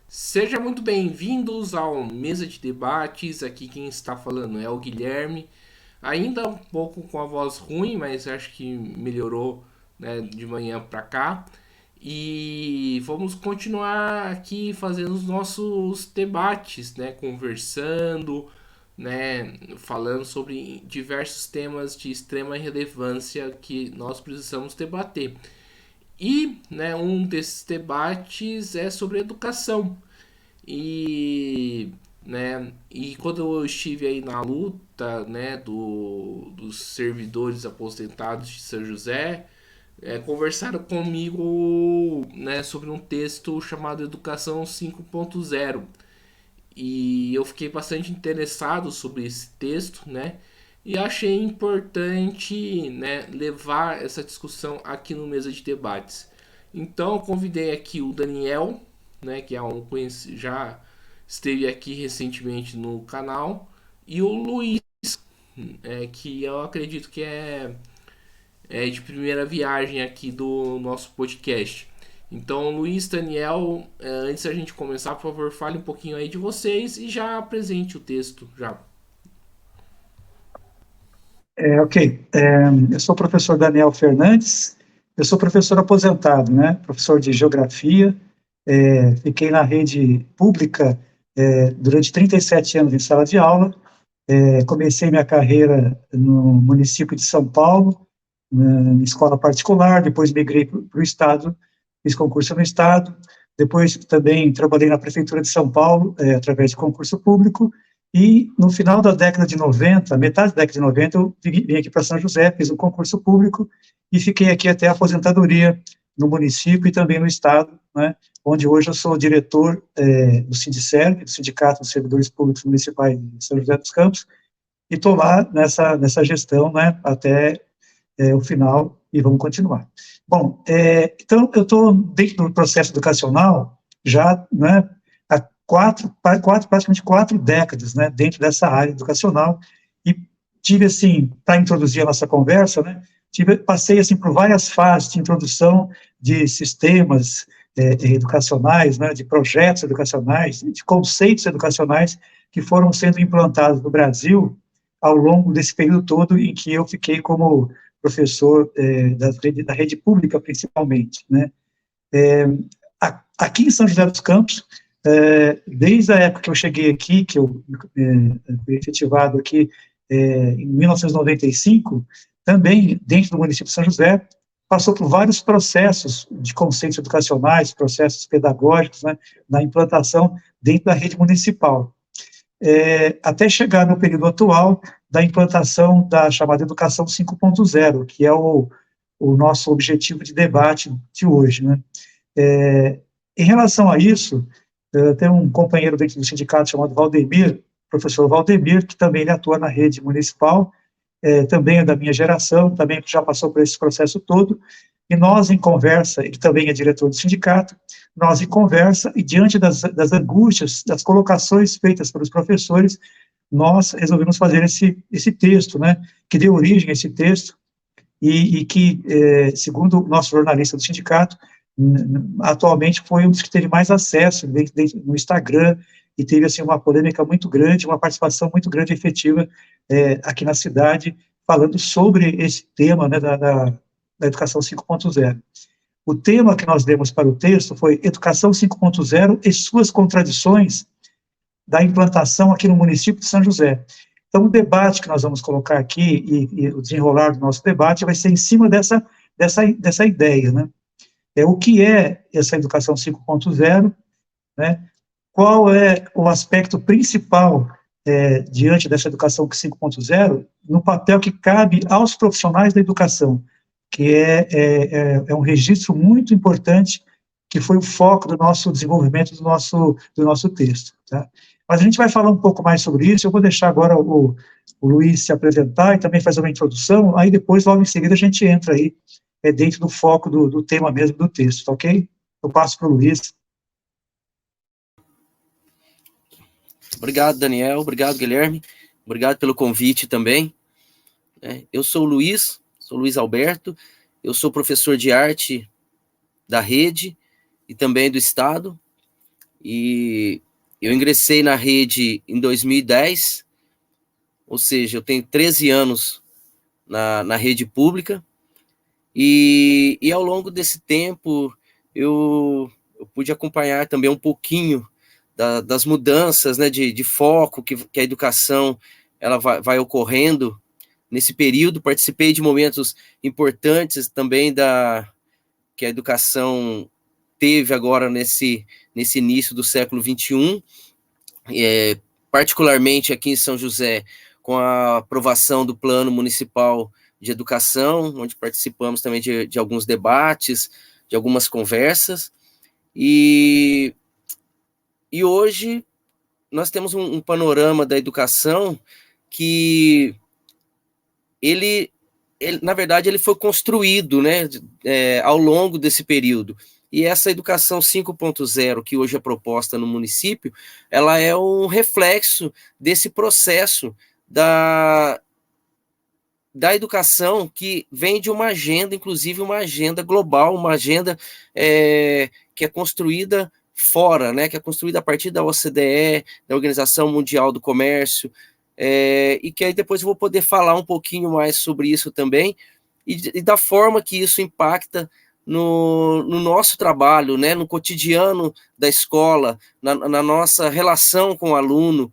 Seja muito bem-vindos ao Mesa de Debates. Aqui quem está falando é o Guilherme. Ainda um pouco com a voz ruim, mas acho que melhorou, né, de manhã para cá. E vamos continuar aqui fazendo os nossos debates, né, conversando, né, falando sobre diversos temas de extrema relevância que nós precisamos debater. E, né, um desses debates é sobre educação. E quando eu estive aí na luta, né, dos servidores aposentados de São José, conversaram comigo, né, sobre um texto chamado Educação 5.0. E eu fiquei bastante interessado sobre esse texto, né? E achei importante, né, levar essa discussão aqui no Mesa de Debates. Então eu convidei aqui o Daniel, né, que é já esteve aqui recentemente no canal, e o Luiz, que eu acredito que é de primeira viagem aqui do nosso podcast. Então, Luiz, Daniel, antes da gente começar, por favor, fale um pouquinho aí de vocês e já apresente o texto já. Ok. Eu sou o professor Daniel Fernandes, eu sou professor aposentado, né? Professor de geografia, fiquei na rede pública durante 37 anos em sala de aula, comecei minha carreira no município de São Paulo, na escola particular, depois migrei para o Estado, fiz concurso no Estado, depois também trabalhei na Prefeitura de São Paulo, através de concurso público, e no final da década de 90, metade da década de 90, eu vim aqui para São José, fiz um concurso público e fiquei aqui até a aposentadoria no município e também no Estado, né, onde hoje eu sou diretor do Sindicerv, do Sindicato dos Servidores Públicos Municipais de São José dos Campos, e estou lá nessa gestão, né, até o final, e vamos continuar. Bom, então eu estou dentro do processo educacional já, né, há praticamente 4 décadas, né, dentro dessa área educacional, e tive, assim, para introduzir a nossa conversa, né, passei, assim, por várias fases de introdução de sistemas educacionais, né, de projetos educacionais, de conceitos educacionais que foram sendo implantados no Brasil ao longo desse período todo em que eu fiquei como professor da rede pública, principalmente, né? Aqui em São José dos Campos, desde a época que eu cheguei aqui, que eu fui efetivado aqui em 1995, também dentro do município de São José, passou por vários processos de conceitos educacionais, processos pedagógicos, né, na implantação dentro da rede municipal, até chegar no período atual da implantação da chamada Educação 5.0, que é o nosso objetivo de debate de hoje, né? Em relação a isso, tem um companheiro dentro do sindicato chamado Valdemir, professor Valdemir, que também ele atua na rede municipal, também é da minha geração, também já passou por esse processo todo, e nós em conversa, ele também é diretor do sindicato, nós em conversa, e diante das angústias, das colocações feitas pelos professores, nós resolvemos fazer esse texto, né, que deu origem a esse texto, e que, segundo o nosso jornalista do sindicato, atualmente foi um dos que teve mais acesso no Instagram, e teve, assim, uma polêmica muito grande, uma participação muito grande e efetiva aqui na cidade, falando sobre esse tema, né, da educação 5.0. O tema que nós demos para o texto foi Educação 5.0 e suas contradições da implantação aqui no município de São José. Então, o debate que nós vamos colocar aqui e o desenrolar do nosso debate vai ser em cima dessa ideia, né? O que é essa educação 5.0, né? Qual é o aspecto principal diante dessa educação 5.0 no papel que cabe aos profissionais da educação, que é um registro muito importante, que foi o foco do nosso desenvolvimento do nosso texto. Tá? Mas a gente vai falar um pouco mais sobre isso, eu vou deixar agora o Luiz se apresentar e também fazer uma introdução, aí depois, logo em seguida, a gente entra aí dentro do foco do tema mesmo do texto, tá ok? Eu passo para o Luiz. Obrigado, Daniel. Obrigado, Guilherme. Obrigado pelo convite também. Eu sou o Luiz Alberto. Eu sou professor de arte da rede e também do Estado. E eu ingressei na rede em 2010, ou seja, eu tenho 13 anos na rede pública, e ao longo desse tempo eu pude acompanhar também um pouquinho das mudanças, né, de foco que a educação ela vai ocorrendo nesse período. Participei de momentos importantes também que a educação teve agora nesse início do século XXI, particularmente aqui em São José, com a aprovação do Plano Municipal de Educação, onde participamos também de alguns debates, de algumas conversas, e hoje nós temos um panorama da educação que ele na verdade, ele foi construído, né, ao longo desse período. E essa educação 5.0 que hoje é proposta no município, ela é um reflexo desse processo da educação que vem de uma agenda, inclusive uma agenda global, uma agenda que é construída fora, né, que é construída a partir da OCDE, da Organização Mundial do Comércio, e que aí depois eu vou poder falar um pouquinho mais sobre isso também, e da forma que isso impacta no nosso trabalho, né, no cotidiano da escola, na nossa relação com o aluno,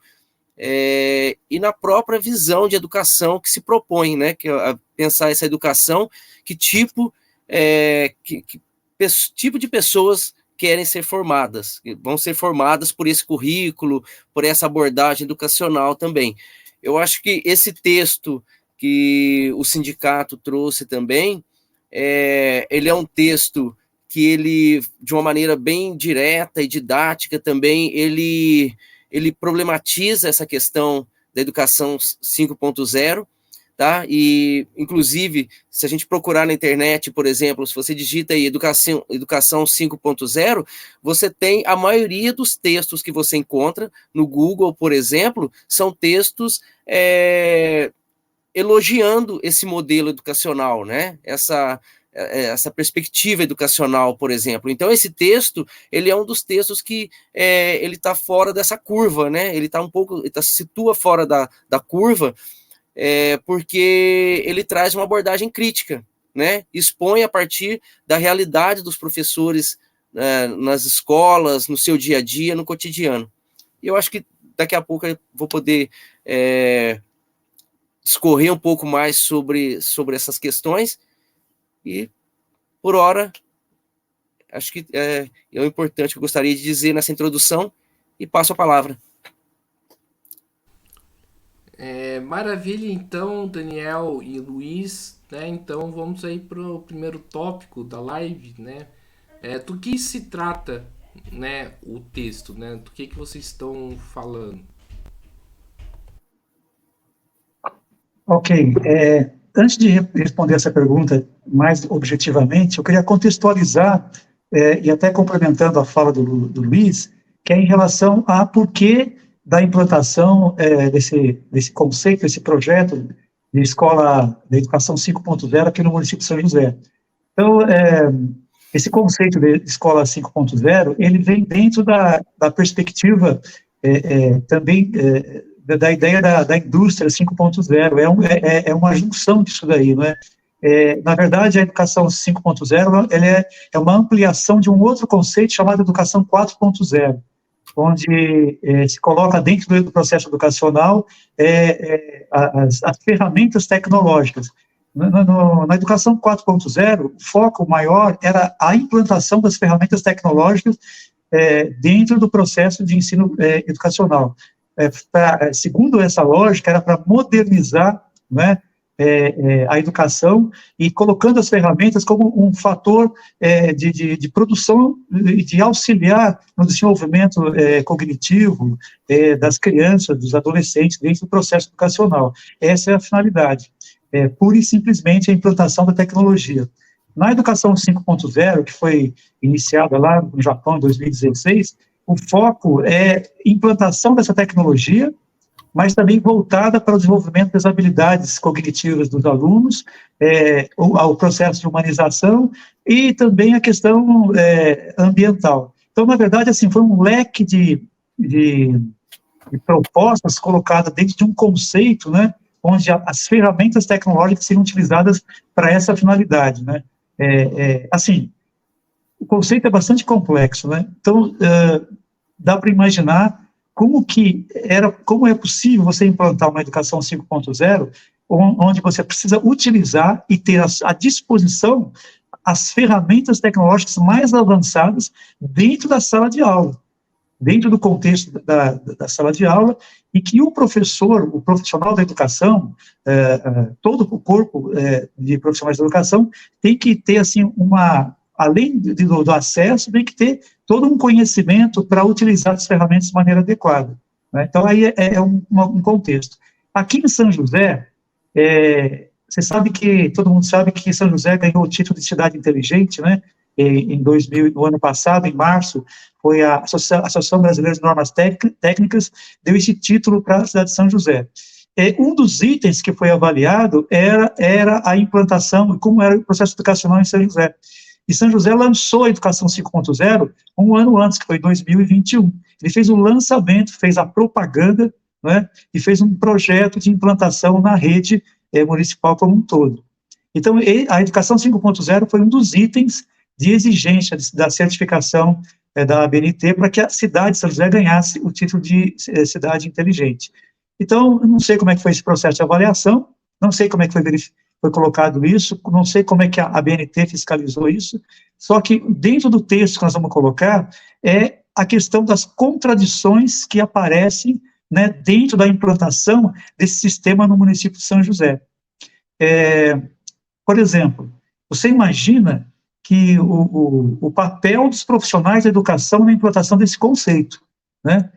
e na própria visão de educação que se propõe, né, que é pensar essa educação, que tipo de pessoas querem ser formadas, vão ser formadas por esse currículo, por essa abordagem educacional também. Eu acho que esse texto que o sindicato trouxe também, ele é um texto que ele, de uma maneira bem direta e didática também, ele problematiza essa questão da educação 5.0, tá? E, inclusive, se a gente procurar na internet, por exemplo, se você digita aí educação 5.0, você tem a maioria dos textos que você encontra no Google, por exemplo, são textos elogiando esse modelo educacional, né? Essa perspectiva educacional, por exemplo. Então, esse texto, ele é um dos textos que ele está fora dessa curva, né? Ele se situa fora da curva, porque ele traz uma abordagem crítica, né? Expõe a partir da realidade dos professores nas escolas, no seu dia a dia, no cotidiano. E eu acho que daqui a pouco eu vou poder discorrer um pouco mais sobre essas questões, e, por hora, acho que é o importante que eu gostaria de dizer nessa introdução, e passo a palavra. Maravilha, então, Daniel e Luiz, né? Então vamos aí para o primeiro tópico da live, né? Do que se trata, né, o texto, né? Do que vocês estão falando? Ok, antes de responder essa pergunta mais objetivamente, eu queria contextualizar, e até complementando a fala do Luiz, que é em relação a porquê da implantação desse conceito, desse projeto de escola da educação 5.0 aqui no município de São José. Então, esse conceito de escola 5.0, ele vem dentro da perspectiva também da ideia da indústria 5.0, é uma junção disso daí, não é? Na verdade, a educação 5.0 é uma ampliação de um outro conceito chamado educação 4.0, onde se coloca dentro do processo educacional as ferramentas tecnológicas. Na educação 4.0, o foco maior era a implantação das ferramentas tecnológicas dentro do processo de ensino educacional. Segundo essa lógica, era para modernizar, né, a educação, e colocando as ferramentas como um fator de produção e de auxiliar no desenvolvimento cognitivo das crianças, dos adolescentes, dentro do processo educacional. Essa é a finalidade, pura e simplesmente a implantação da tecnologia. Na educação 5.0, que foi iniciada lá no Japão em 2016, o foco é implantação dessa tecnologia, mas também voltada para o desenvolvimento das habilidades cognitivas dos alunos, ao processo de humanização, e também a questão ambiental. Então, na verdade, assim, foi um leque de propostas colocadas dentro de um conceito, né, onde as ferramentas tecnológicas seriam utilizadas para essa finalidade, né. Assim, o conceito é bastante complexo, né, então dá para imaginar como é possível você implantar uma educação 5.0, onde você precisa utilizar e ter à disposição as ferramentas tecnológicas mais avançadas dentro da sala de aula, dentro do contexto da sala de aula, e que o professor, o profissional da educação, todo o corpo de profissionais da educação, tem que ter, assim, além do acesso, tem que ter todo um conhecimento para utilizar as ferramentas de maneira adequada, né? Então, aí é um contexto. Aqui em São José, todo mundo sabe que São José ganhou o título de cidade inteligente, né? No ano passado, em março, foi a Associação Brasileira de Normas Técnicas, deu esse título para a cidade de São José. Um dos itens que foi avaliado era a implantação, como era o processo educacional em São José. E São José lançou a Educação 5.0 um ano antes, que foi 2021. Ele fez o lançamento, fez a propaganda, né, e fez um projeto de implantação na rede municipal como um todo. Então, a Educação 5.0 foi um dos itens de exigência da certificação da ABNT para que a cidade de São José ganhasse o título de cidade inteligente. Então, eu não sei como é que foi esse processo de avaliação, não sei como é que foi colocado isso, não sei como é que a ABNT fiscalizou isso, só que dentro do texto que nós vamos colocar é a questão das contradições que aparecem, né, dentro da implantação desse sistema no município de São José. Por exemplo, você imagina que o papel dos profissionais da educação na implantação desse conceito, né?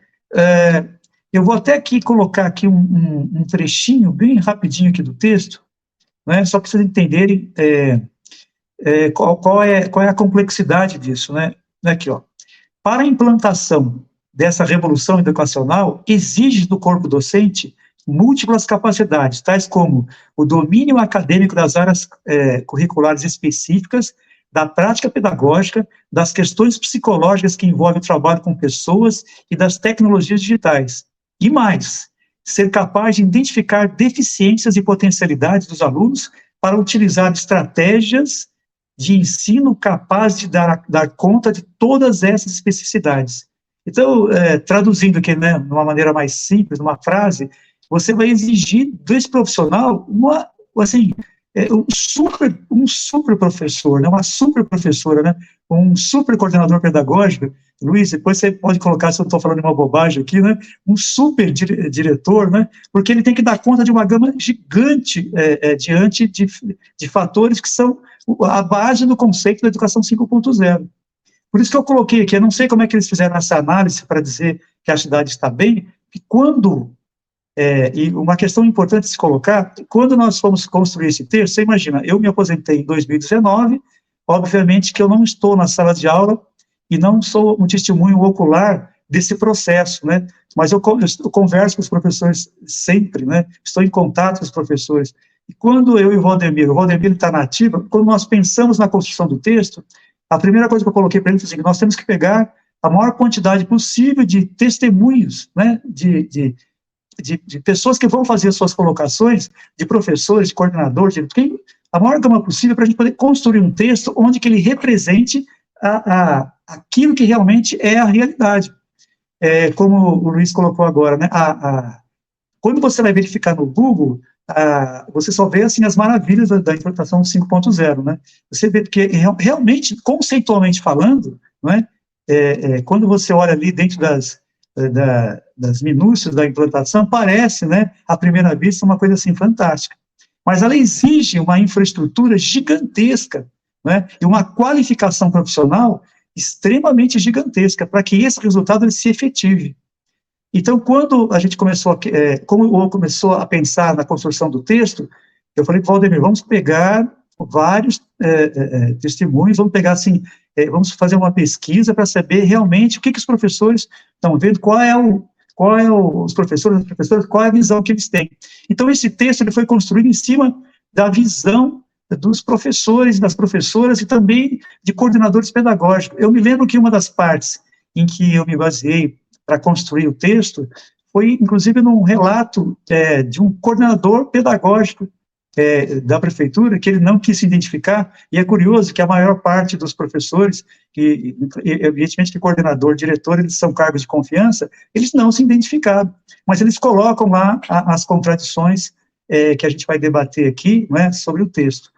Eu vou até aqui colocar aqui um trechinho bem rapidinho aqui do texto, né, só para vocês entenderem qual é a complexidade disso, né? Aqui, ó. Para a implantação dessa revolução educacional, exige do corpo docente múltiplas capacidades, tais como o domínio acadêmico das áreas curriculares específicas, da prática pedagógica, das questões psicológicas que envolvem o trabalho com pessoas e das tecnologias digitais. E mais, ser capaz de identificar deficiências e potencialidades dos alunos para utilizar estratégias de ensino capazes de dar conta de todas essas especificidades. Então, traduzindo aqui, né, de uma maneira mais simples, numa frase, você vai exigir desse profissional um super professor, né, uma super professora, né, um super coordenador pedagógico. Luiz, depois você pode colocar, se eu estou falando uma bobagem aqui, né, um super diretor, né, porque ele tem que dar conta de uma gama gigante diante de fatores que são a base do conceito da educação 5.0. Por isso que eu coloquei aqui, eu não sei como é que eles fizeram essa análise para dizer que a cidade está bem, que e uma questão importante de se colocar, quando nós fomos construir esse texto, você imagina, eu me aposentei em 2019, obviamente que eu não estou na sala de aula e não sou um testemunho ocular desse processo, né, mas eu converso com os professores sempre, né, estou em contato com os professores, e quando eu e o Valdemir está na ativa, quando nós pensamos na construção do texto, a primeira coisa que eu coloquei para ele foi assim, nós temos que pegar a maior quantidade possível de testemunhos, né, de pessoas que vão fazer suas colocações, de professores, de coordenadores, a maior gama possível para a gente poder construir um texto onde que ele represente aquilo que realmente é a realidade. Como o Luiz colocou agora, né, quando você vai verificar no Google, você só vê assim, as maravilhas da implantação 5.0, né? Você vê que realmente, conceitualmente falando, né, quando você olha ali dentro das minúcias da implantação, parece, né, à primeira vista, uma coisa assim fantástica. Mas ela exige uma infraestrutura gigantesca, né, e uma qualificação profissional extremamente gigantesca para que esse resultado ele se efetive. Então, quando a gente começou a pensar na construção do texto, eu falei para o Valdemir, vamos pegar vários testemunhos, vamos pegar assim, vamos fazer uma pesquisa para saber realmente o que os professores estão vendo, qual é os professores, as professoras, qual é a visão que eles têm. Então, esse texto ele foi construído em cima da visão dos professores, das professoras e também de coordenadores pedagógicos. Eu me lembro que uma das partes em que eu me baseei para construir o texto foi, inclusive, num relato de um coordenador pedagógico da prefeitura, que ele não quis se identificar, e é curioso que a maior parte dos professores, que, evidentemente que coordenador, diretor, eles são cargos de confiança, eles não se identificaram, mas eles colocam lá as contradições que a gente vai debater aqui, né, sobre o texto,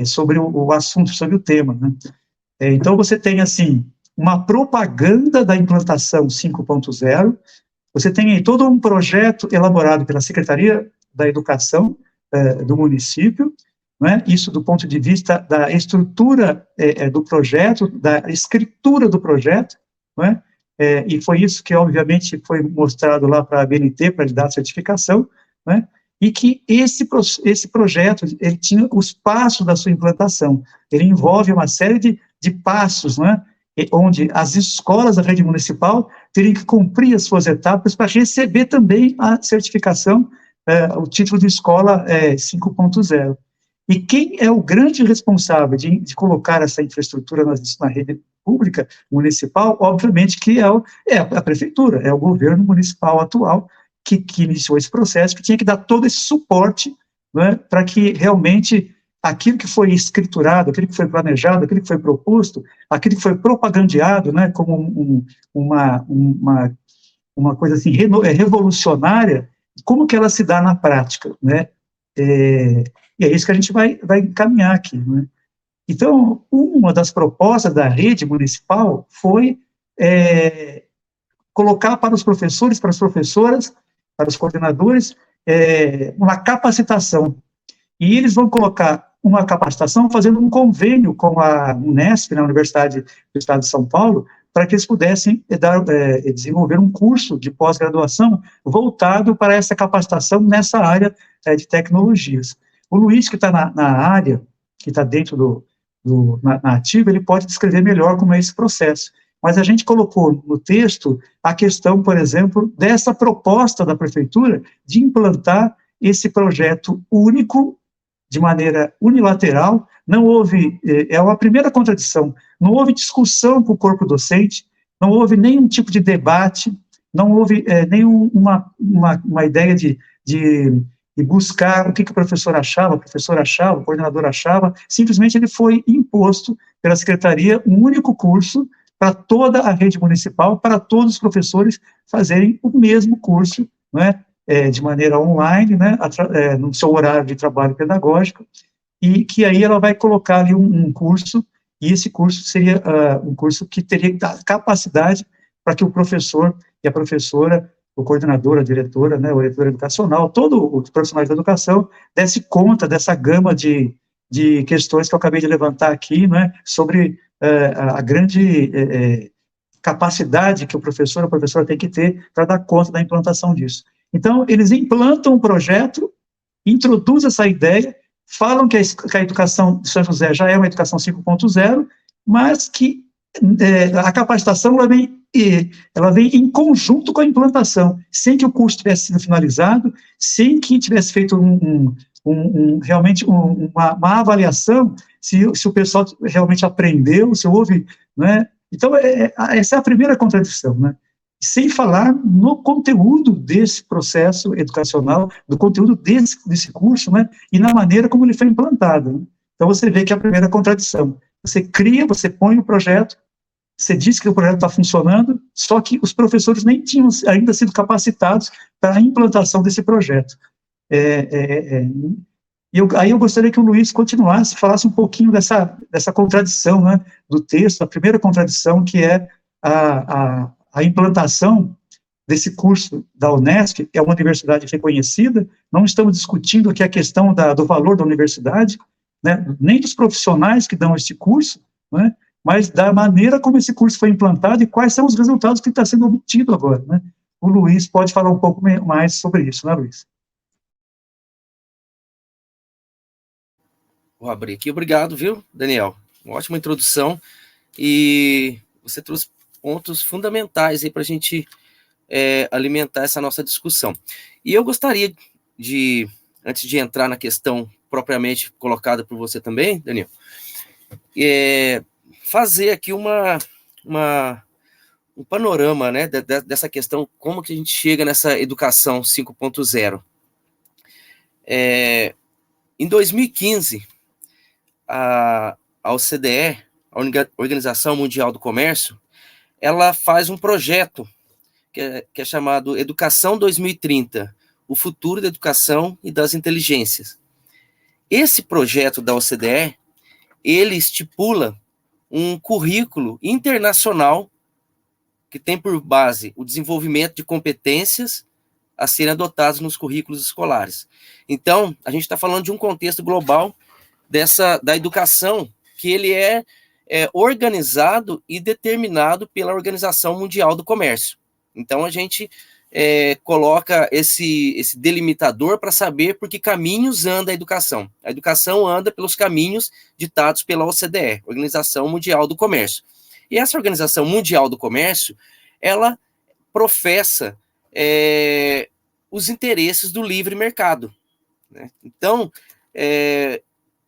sobre o assunto, sobre o tema, né. Então, você tem, assim, uma propaganda da implantação 5.0, você tem aí todo um projeto elaborado pela Secretaria da Educação do município, né? Isso do ponto de vista da estrutura do projeto, da escritura do projeto, né? E foi isso que, obviamente, foi mostrado lá para a ABNT, para dar a certificação, né? E que esse projeto, ele tinha os passos da sua implantação, ele envolve uma série de passos, né? Onde as escolas da rede municipal teriam que cumprir as suas etapas para receber também a certificação, o título de escola 5.0. E quem é o grande responsável de colocar essa infraestrutura na rede pública municipal? Obviamente que é a prefeitura, é o governo municipal atual que iniciou esse processo, que tinha que dar todo esse suporte, né, para que realmente aquilo que foi escriturado, aquilo que foi planejado, aquilo que foi proposto, aquilo que foi propagandeado, né, como uma coisa assim revolucionária, como que ela se dá na prática, né? E é isso que a gente vai encaminhar aqui, né? Então, uma das propostas da rede municipal foi colocar para os professores, para as professoras, para os coordenadores, uma capacitação. E eles vão colocar uma capacitação fazendo um convênio com a Unesp, na Universidade do Estado de São Paulo, para que eles pudessem desenvolver um curso de pós-graduação voltado para essa capacitação nessa área de tecnologias. O Luiz, que está na área, que está dentro na ativa, ele pode descrever melhor como é esse processo. Mas a gente colocou no texto a questão, por exemplo, dessa proposta da prefeitura de implantar esse projeto único, de maneira unilateral. Não houve, é uma primeira contradição, não houve discussão com o corpo docente, não houve nenhum tipo de debate, não houve nenhuma ideia de buscar o que o professor achava, o coordenador achava, simplesmente ele foi imposto pela secretaria um único curso para toda a rede municipal, para todos os professores fazerem o mesmo curso, não é? De maneira online, né, no seu horário de trabalho pedagógico, e que aí ela vai colocar ali um curso, e esse curso seria um curso que teria que dar capacidade para que o professor e a professora, o coordenador, a diretora, né, o diretor educacional, todo o profissional da educação, desse conta dessa gama de questões que eu acabei de levantar aqui, né, sobre a grande capacidade que o professor ou a professora tem que ter para dar conta da implantação disso. Então, eles implantam um projeto, introduzem essa ideia, falam que a educação de São José já é uma educação 5.0, mas que a capacitação ela vem em conjunto com a implantação, sem que o curso tivesse sido finalizado, sem que tivesse feito realmente uma avaliação se o pessoal realmente aprendeu, se houve, né? Então, essa é a primeira contradição, né? Sem falar no conteúdo desse processo educacional, do conteúdo desse curso, né, e na maneira como ele foi implantado, né? Então, você vê que é a primeira contradição. Você cria, você põe o projeto, você diz que o projeto está funcionando, só que os professores nem tinham ainda sido capacitados para a implantação desse projeto. Aí eu gostaria que o Luiz continuasse, falasse um pouquinho dessa contradição, né, do texto, a primeira contradição, que é a implantação desse curso da Unesp, que é uma universidade reconhecida. Não estamos discutindo aqui a questão do valor da universidade, né, nem dos profissionais que dão este curso, né, mas da maneira como esse curso foi implantado e quais são os resultados que está sendo obtido agora, né. O Luiz pode falar um pouco mais sobre isso, né, Luiz? Vou abrir aqui. Obrigado, viu, Daniel? Uma ótima introdução, e você trouxe pontos fundamentais aí para a gente alimentar essa nossa discussão. E eu gostaria de, antes de entrar na questão propriamente colocada por você também, Daniel, fazer aqui panorama, né, dessa questão, como que a gente chega nessa educação 5.0. Em 2015, a OCDE, a Organização Mundial do Comércio, ela faz um projeto que é chamado Educação 2030, o futuro da educação e das inteligências. Esse projeto da OCDE, ele estipula um currículo internacional que tem por base o desenvolvimento de competências a serem adotadas nos currículos escolares. Então, a gente está falando de um contexto global da educação, que ele é organizado e determinado pela Organização Mundial do Comércio. Então, a gente coloca esse delimitador para saber por que caminhos anda a educação. A educação anda pelos caminhos ditados pela OCDE, Organização Mundial do Comércio. E essa Organização Mundial do Comércio, ela professa os interesses do livre mercado, né? Então,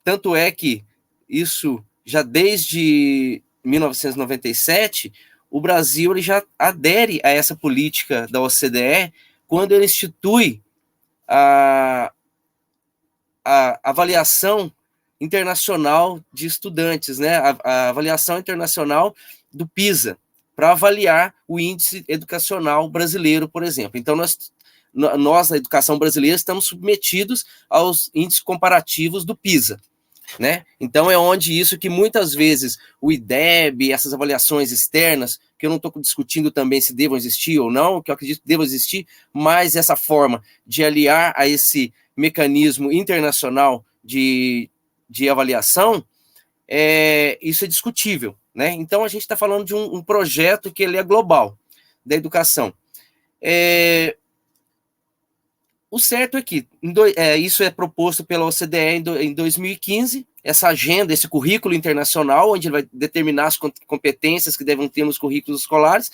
tanto é que isso, já desde 1997, o Brasil ele já adere a essa política da OCDE quando ele institui a avaliação internacional de estudantes, né? A avaliação internacional do PISA, para avaliar o índice educacional brasileiro, por exemplo. Então, nós, na educação brasileira, estamos submetidos aos índices comparativos do PISA, né? Então, é onde isso que muitas vezes o IDEB, essas avaliações externas, que eu não estou discutindo também se devam existir ou não, que eu acredito que devam existir, mas essa forma de aliar a esse mecanismo internacional de avaliação, isso é discutível, né? Então, a gente está falando de um projeto que ele é global, da educação. O certo é que isso é proposto pela OCDE em 2015, essa agenda, esse currículo internacional, onde ele vai determinar as competências que devem ter nos currículos escolares,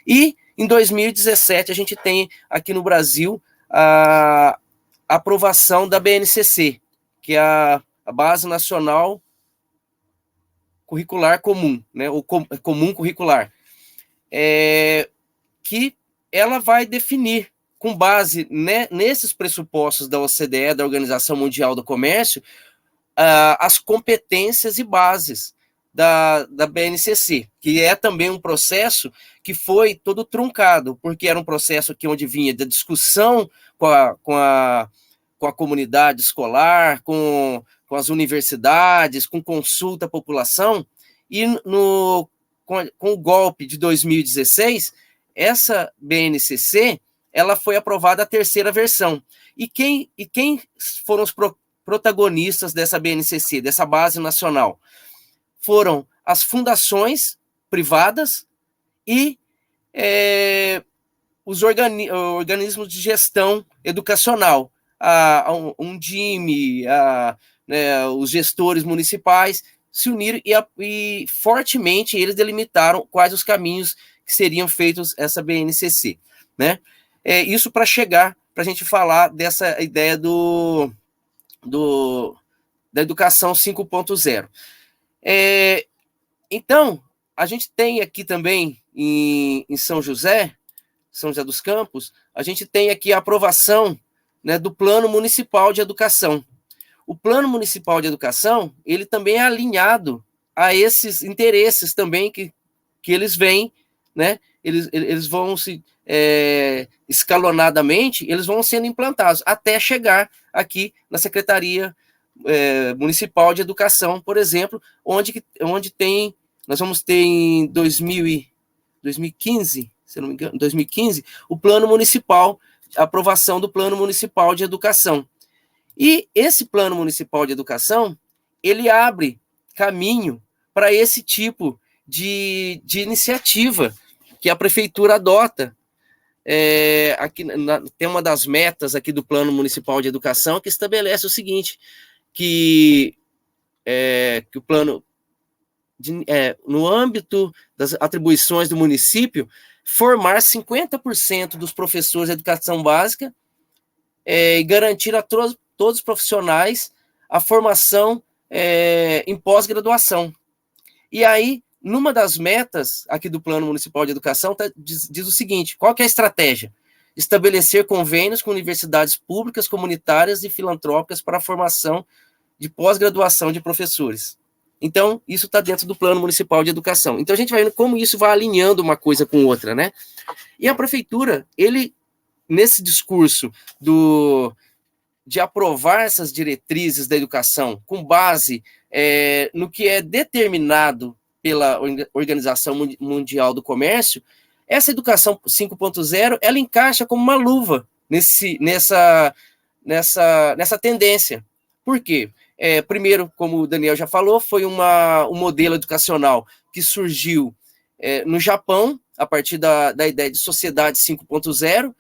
e em 2017 a gente tem aqui no Brasil a aprovação da BNCC, que é a Base Nacional Curricular Comum, né, o Comum Curricular, que ela vai definir, com base nesses pressupostos da OCDE, da Organização Mundial do Comércio, as competências e bases da BNCC, que é também um processo que foi todo truncado, porque era um processo onde vinha da discussão com a comunidade escolar, com as universidades, com consulta à população, e com o golpe de 2016, essa BNCC, ela foi aprovada a terceira versão. E quem foram os protagonistas dessa BNCC, dessa base nacional? Foram as fundações privadas e os organismos de gestão educacional, a Undime, os gestores municipais se uniram e fortemente eles delimitaram quais os caminhos que seriam feitos essa BNCC, né? Isso para chegar, para a gente falar dessa ideia da educação 5.0. Então, a gente tem aqui também em São José dos Campos, a gente tem aqui a aprovação, né, do Plano Municipal de Educação. O Plano Municipal de Educação, ele também é alinhado a esses interesses também que eles vêm, né? Eles vão se escalonadamente, eles vão sendo implantados até chegar aqui na Secretaria Municipal de Educação, por exemplo, onde tem, nós vamos ter em 2015, se eu não me engano, 2015, o Plano Municipal, a aprovação do Plano Municipal de Educação. E esse Plano Municipal de Educação, ele abre caminho para esse tipo de iniciativa que a Prefeitura adota. Aqui tem uma das metas aqui do Plano Municipal de Educação que estabelece o seguinte, que o plano, no âmbito das atribuições do município, formar 50% dos professores de educação básica e garantir a todos os profissionais a formação em pós-graduação. E aí, numa das metas aqui do Plano Municipal de Educação, diz o seguinte: qual que é a estratégia? Estabelecer convênios com universidades públicas, comunitárias e filantrópicas para a formação de pós-graduação de professores. Então, isso está dentro do Plano Municipal de Educação. Então, a gente vai vendo como isso vai alinhando uma coisa com outra, né? E a prefeitura, nesse discurso de aprovar essas diretrizes da educação com base no que é determinado pela Organização Mundial do Comércio, essa educação 5.0, ela encaixa como uma luva nessa tendência. Por quê? Primeiro, como o Daniel já falou, foi um modelo educacional que surgiu no Japão, a partir da ideia de sociedade 5.0,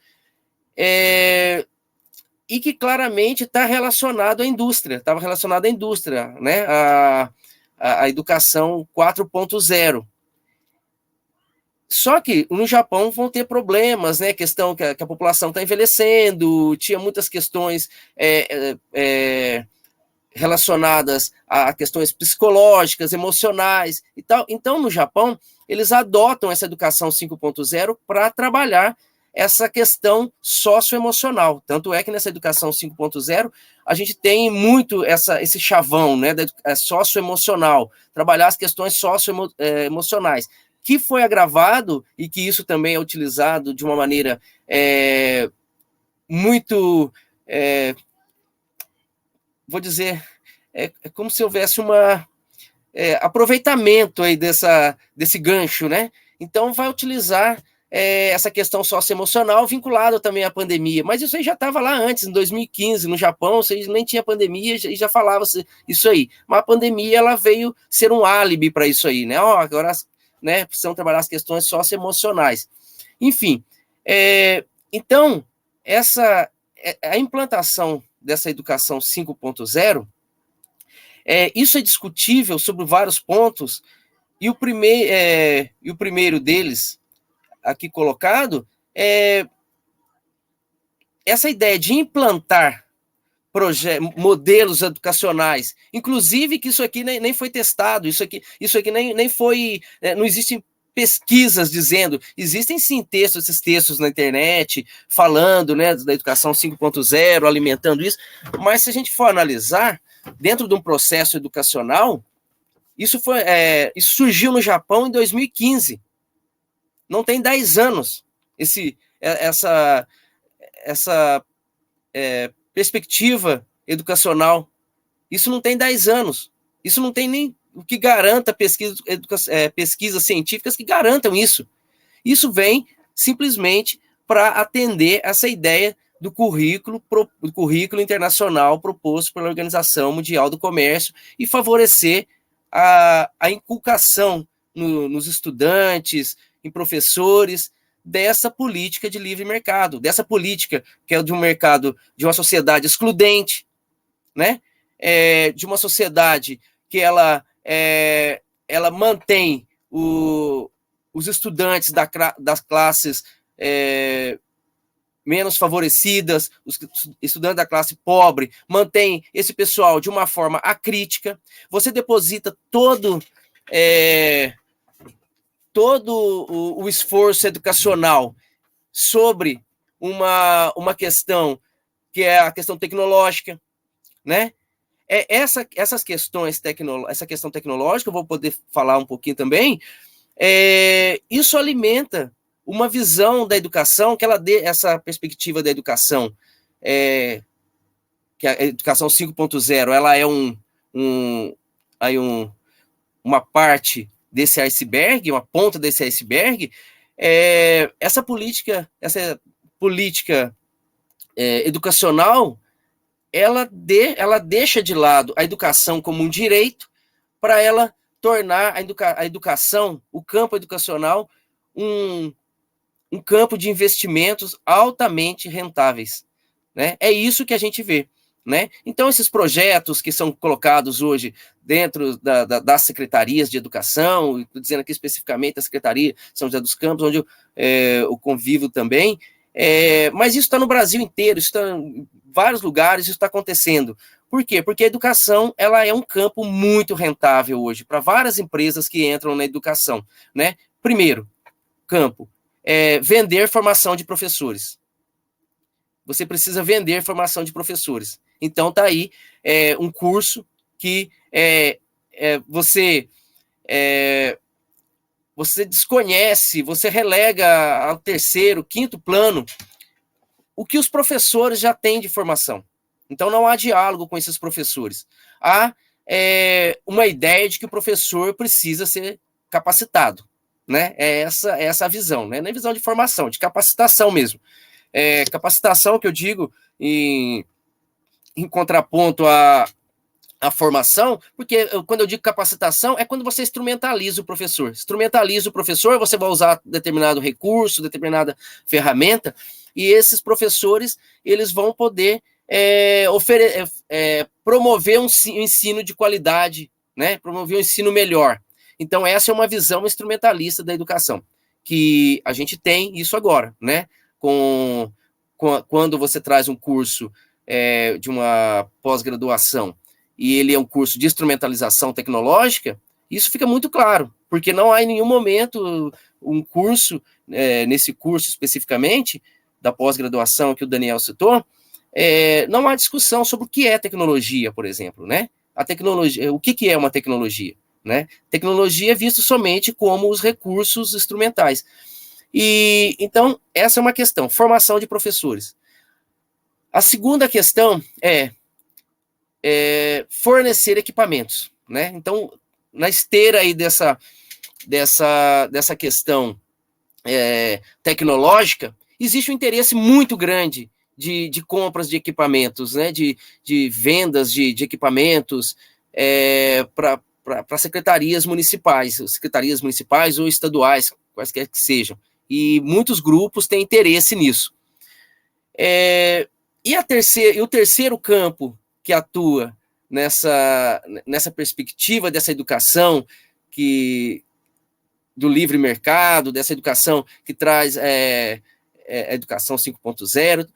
e que claramente está relacionado à indústria, estava relacionado à indústria, né? A educação 4.0. Só que no Japão vão ter problemas, né? Questão que a população está envelhecendo, tinha muitas questões relacionadas a questões psicológicas, emocionais e tal. Então, no Japão, eles adotam essa educação 5.0 para trabalhar essa questão socioemocional. Tanto é que nessa educação 5.0 a gente tem muito esse chavão, né, socioemocional, trabalhar as questões socioemocionais, que foi agravado e que isso também é utilizado de uma maneira muito, vou dizer, como se houvesse aproveitamento aí desse gancho, né? Então vai utilizar essa questão socioemocional vinculada também à pandemia, mas isso aí já estava lá antes, em 2015, no Japão, vocês nem tinha pandemia e já falava isso aí, mas a pandemia ela veio ser um álibi para isso aí, né? Agora, né, precisam trabalhar as questões socioemocionais. Enfim, então, a implantação dessa educação 5.0, isso é discutível sobre vários pontos, e o primeiro deles, aqui colocado, essa ideia de implantar modelos educacionais, inclusive que isso aqui nem foi testado, isso aqui nem foi, não existem pesquisas dizendo, existem sim esses textos na internet, falando, né, da educação 5.0, alimentando isso, mas se a gente for analisar, dentro de um processo educacional, isso surgiu no Japão em 2015, não tem 10 anos essa perspectiva educacional. Isso não tem 10 anos. Isso não tem nem o que garanta pesquisas científicas que garantam isso. Isso vem simplesmente para atender essa ideia do currículo internacional proposto pela Organização Mundial do Comércio e favorecer a inculcação nos estudantes, em professores, dessa política de livre mercado, dessa política que é de um mercado, de uma sociedade excludente, né? De uma sociedade que ela mantém os estudantes das classes menos favorecidas, os estudantes da classe pobre, mantém esse pessoal de uma forma acrítica. Você deposita todo o esforço educacional sobre uma questão que é a questão tecnológica, né? Essa questão tecnológica, eu vou poder falar um pouquinho também, isso alimenta uma visão da educação, que ela dê essa perspectiva da educação, que a educação 5.0, ela é uma parte desse iceberg, uma ponta desse iceberg. Essa política educacional, ela deixa de lado a educação como um direito para ela tornar a educação, o campo educacional, um campo de investimentos altamente rentáveis, né? É isso que a gente vê, né? Então, esses projetos que são colocados hoje dentro das secretarias de educação, estou dizendo aqui especificamente a Secretaria São José dos Campos, onde eu convivo também, mas isso está no Brasil inteiro, isso está em vários lugares, isso está acontecendo. Por quê? Porque a educação, ela é um campo muito rentável hoje para várias empresas que entram na educação, né? Primeiro campo é vender formação de professores. Você precisa vender formação de professores. Então tá aí um curso que você desconhece, você relega ao terceiro, quinto plano o que os professores já têm de formação. Então não há diálogo com esses professores. Há uma ideia de que o professor precisa ser capacitado, né? É essa a visão, né? Não é visão de formação, de capacitação mesmo. Capacitação que eu digo em contraponto à formação, porque quando eu digo capacitação, é quando você instrumentaliza o professor. Instrumentaliza o professor, você vai usar determinado recurso, determinada ferramenta, e esses professores, eles vão poder promover um ensino de qualidade, né? Promover um ensino melhor. Então, essa é uma visão instrumentalista da educação, que a gente tem isso agora, né? Quando você traz um curso de uma pós-graduação e ele é um curso de instrumentalização tecnológica, isso fica muito claro, porque não há em nenhum momento um curso, nesse curso especificamente, da pós-graduação que o Daniel citou, não há discussão sobre o que é tecnologia, por exemplo, né? A tecnologia, o que é uma tecnologia, né? Tecnologia é visto somente como os recursos instrumentais. E então, essa é uma questão, formação de professores. A segunda questão é fornecer equipamentos, né? Então, na esteira aí dessa questão tecnológica, existe um interesse muito grande de compras de equipamentos, né? De vendas de equipamentos para secretarias municipais ou estaduais, quaisquer que sejam. E muitos grupos têm interesse nisso. E o terceiro campo que atua nessa perspectiva dessa educação do livre mercado, dessa educação que traz a educação 5.0,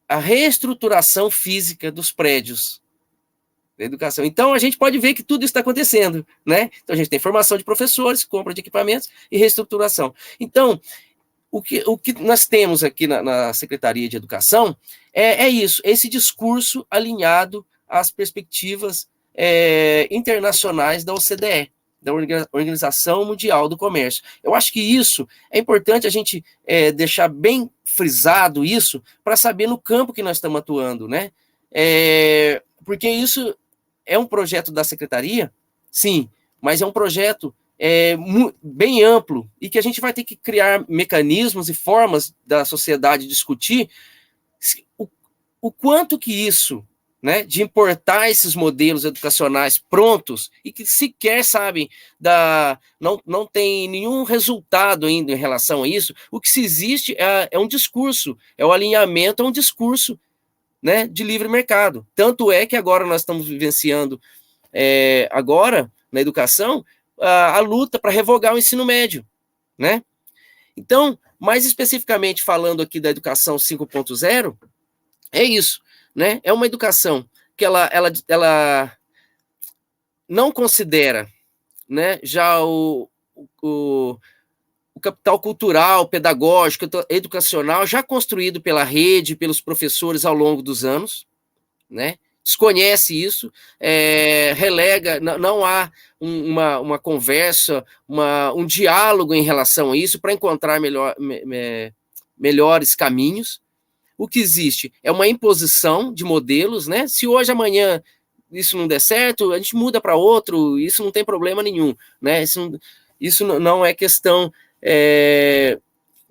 a reestruturação física dos prédios da educação. Então, a gente pode ver que tudo isso está acontecendo, né? Então, a gente tem formação de professores, compra de equipamentos e reestruturação. Então, o que nós temos aqui na Secretaria de Educação é isso, esse discurso alinhado às perspectivas internacionais da OCDE, da Organização Mundial do Comércio. Eu acho que isso é importante a gente deixar bem frisado isso para saber no campo que nós estamos atuando, né? Porque isso é um projeto da Secretaria, sim, mas é um projeto bem amplo e que a gente vai ter que criar mecanismos e formas da sociedade discutir o quanto que isso, né, de importar esses modelos educacionais prontos e que sequer sabem não tem nenhum resultado ainda em relação a isso. O que se existe é um discurso, é o alinhamento a um discurso, né, de livre mercado. Tanto é que agora nós estamos vivenciando agora na educação a luta para revogar o ensino médio, né? Então, mais especificamente falando aqui da educação 5.0, é isso, né? É uma educação que ela não considera, né, já o capital cultural, pedagógico, educacional já construído pela rede, pelos professores ao longo dos anos, né? Desconhece isso, relega, não há uma conversa, um diálogo em relação a isso para encontrar melhores caminhos. O que existe é uma imposição de modelos, né? Se hoje, amanhã, isso não der certo, a gente muda para outro, isso não tem problema nenhum, né? Isso não é questão,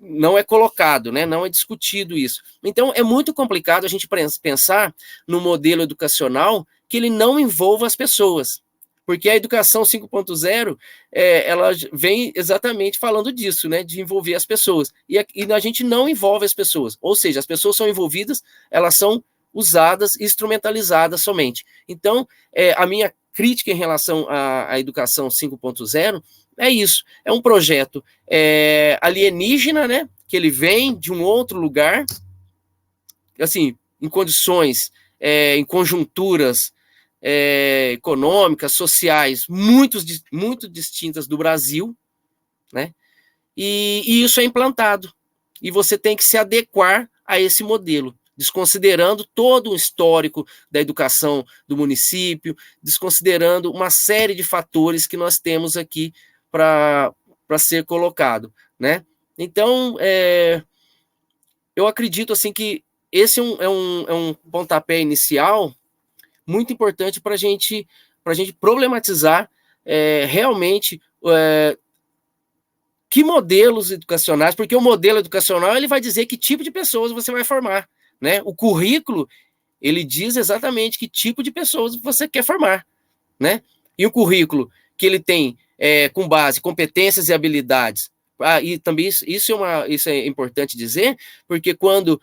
não é colocado, né? Não é discutido isso. Então, é muito complicado a gente pensar no modelo educacional que ele não envolva as pessoas, porque a educação 5.0, ela vem exatamente falando disso, né? De envolver as pessoas, e a gente não envolve as pessoas, ou seja, as pessoas são envolvidas, elas são usadas e instrumentalizadas somente. Então, a minha crítica em relação à educação 5.0 é isso, é um projeto alienígena, né, que ele vem de um outro lugar, assim, em condições, em conjunturas econômicas, sociais, muito distintas do Brasil, né? E isso é implantado. E você tem que se adequar a esse modelo, desconsiderando todo o histórico da educação do município, desconsiderando uma série de fatores que nós temos aqui para ser colocado, né? Então, eu acredito assim que esse é um pontapé inicial muito importante para a gente problematizar realmente que modelos educacionais, porque o modelo educacional ele vai dizer que tipo de pessoas você vai formar, né? O currículo ele diz exatamente que tipo de pessoas você quer formar, né? E o currículo que ele tem com base competências e habilidades. E também isso é importante dizer, porque quando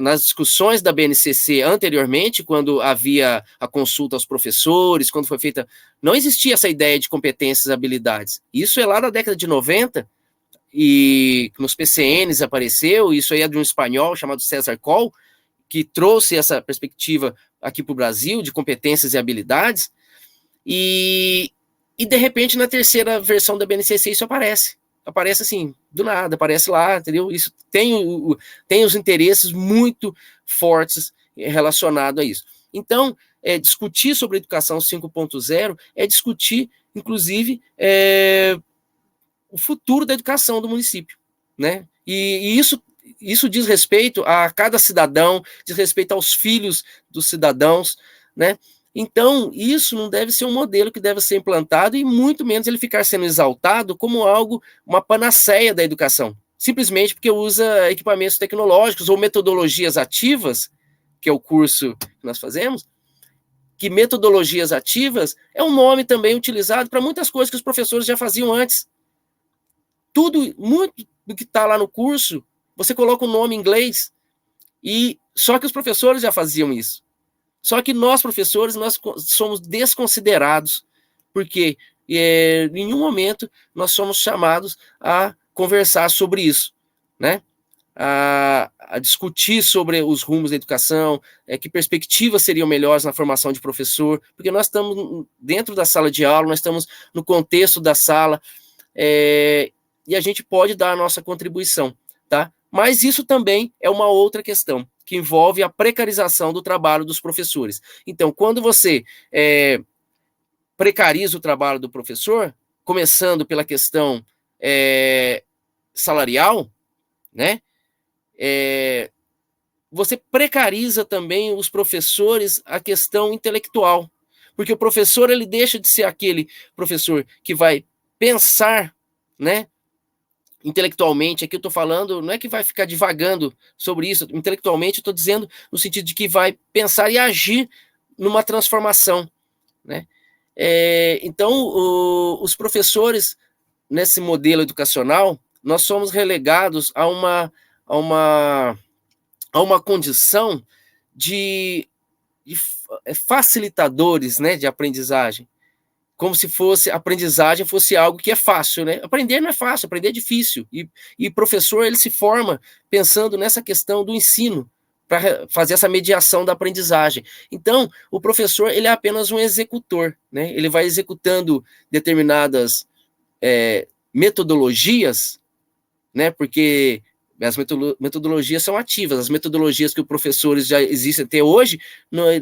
nas discussões da BNCC anteriormente, quando havia a consulta aos professores, quando foi feita, não existia essa ideia de competências e habilidades. Isso é lá da década de 90, e nos PCNs apareceu, isso aí é de um espanhol chamado César Coll, que trouxe essa perspectiva aqui para o Brasil, de competências e habilidades, e de repente na terceira versão da BNCC isso aparece assim, do nada, aparece lá, entendeu? Isso tem os interesses muito fortes relacionados a isso. Então, discutir sobre a educação 5.0 é discutir, inclusive, o futuro da educação do município, né? E isso diz respeito a cada cidadão, diz respeito aos filhos dos cidadãos, né? Então, isso não deve ser um modelo que deve ser implantado e muito menos ele ficar sendo exaltado como algo, uma panaceia da educação, simplesmente porque usa equipamentos tecnológicos ou metodologias ativas, que é o curso que nós fazemos, que metodologias ativas é um nome também utilizado para muitas coisas que os professores já faziam antes. Muito do que está lá no curso, você coloca o nome em inglês, só que os professores já faziam isso. Só que nós, professores, nós somos desconsiderados, porque em nenhum momento nós somos chamados a conversar sobre isso, né? A discutir sobre os rumos da educação, que perspectivas seriam melhores na formação de professor, porque nós estamos dentro da sala de aula, nós estamos no contexto da sala, e a gente pode dar a nossa contribuição, tá? Mas isso também é uma outra questão, que envolve a precarização do trabalho dos professores. Então, quando você precariza o trabalho do professor, começando pela questão salarial, né? Você precariza também os professores a questão intelectual, porque o professor ele deixa de ser aquele professor que vai pensar, né? Intelectualmente, aqui eu estou falando, não é que vai ficar divagando sobre isso, intelectualmente eu estou dizendo no sentido de que vai pensar e agir numa transformação, né? Então, os professores, nesse modelo educacional, nós somos relegados a uma condição de facilitadores, né, de aprendizagem, como se a aprendizagem fosse algo que é fácil, né? Aprender não é fácil, aprender é difícil. E professor, ele se forma pensando nessa questão do ensino, para fazer essa mediação da aprendizagem. Então, o professor, ele é apenas um executor, né? Ele vai executando determinadas metodologias, né? Porque as metodologias são ativas, as metodologias que os professores já existem até hoje,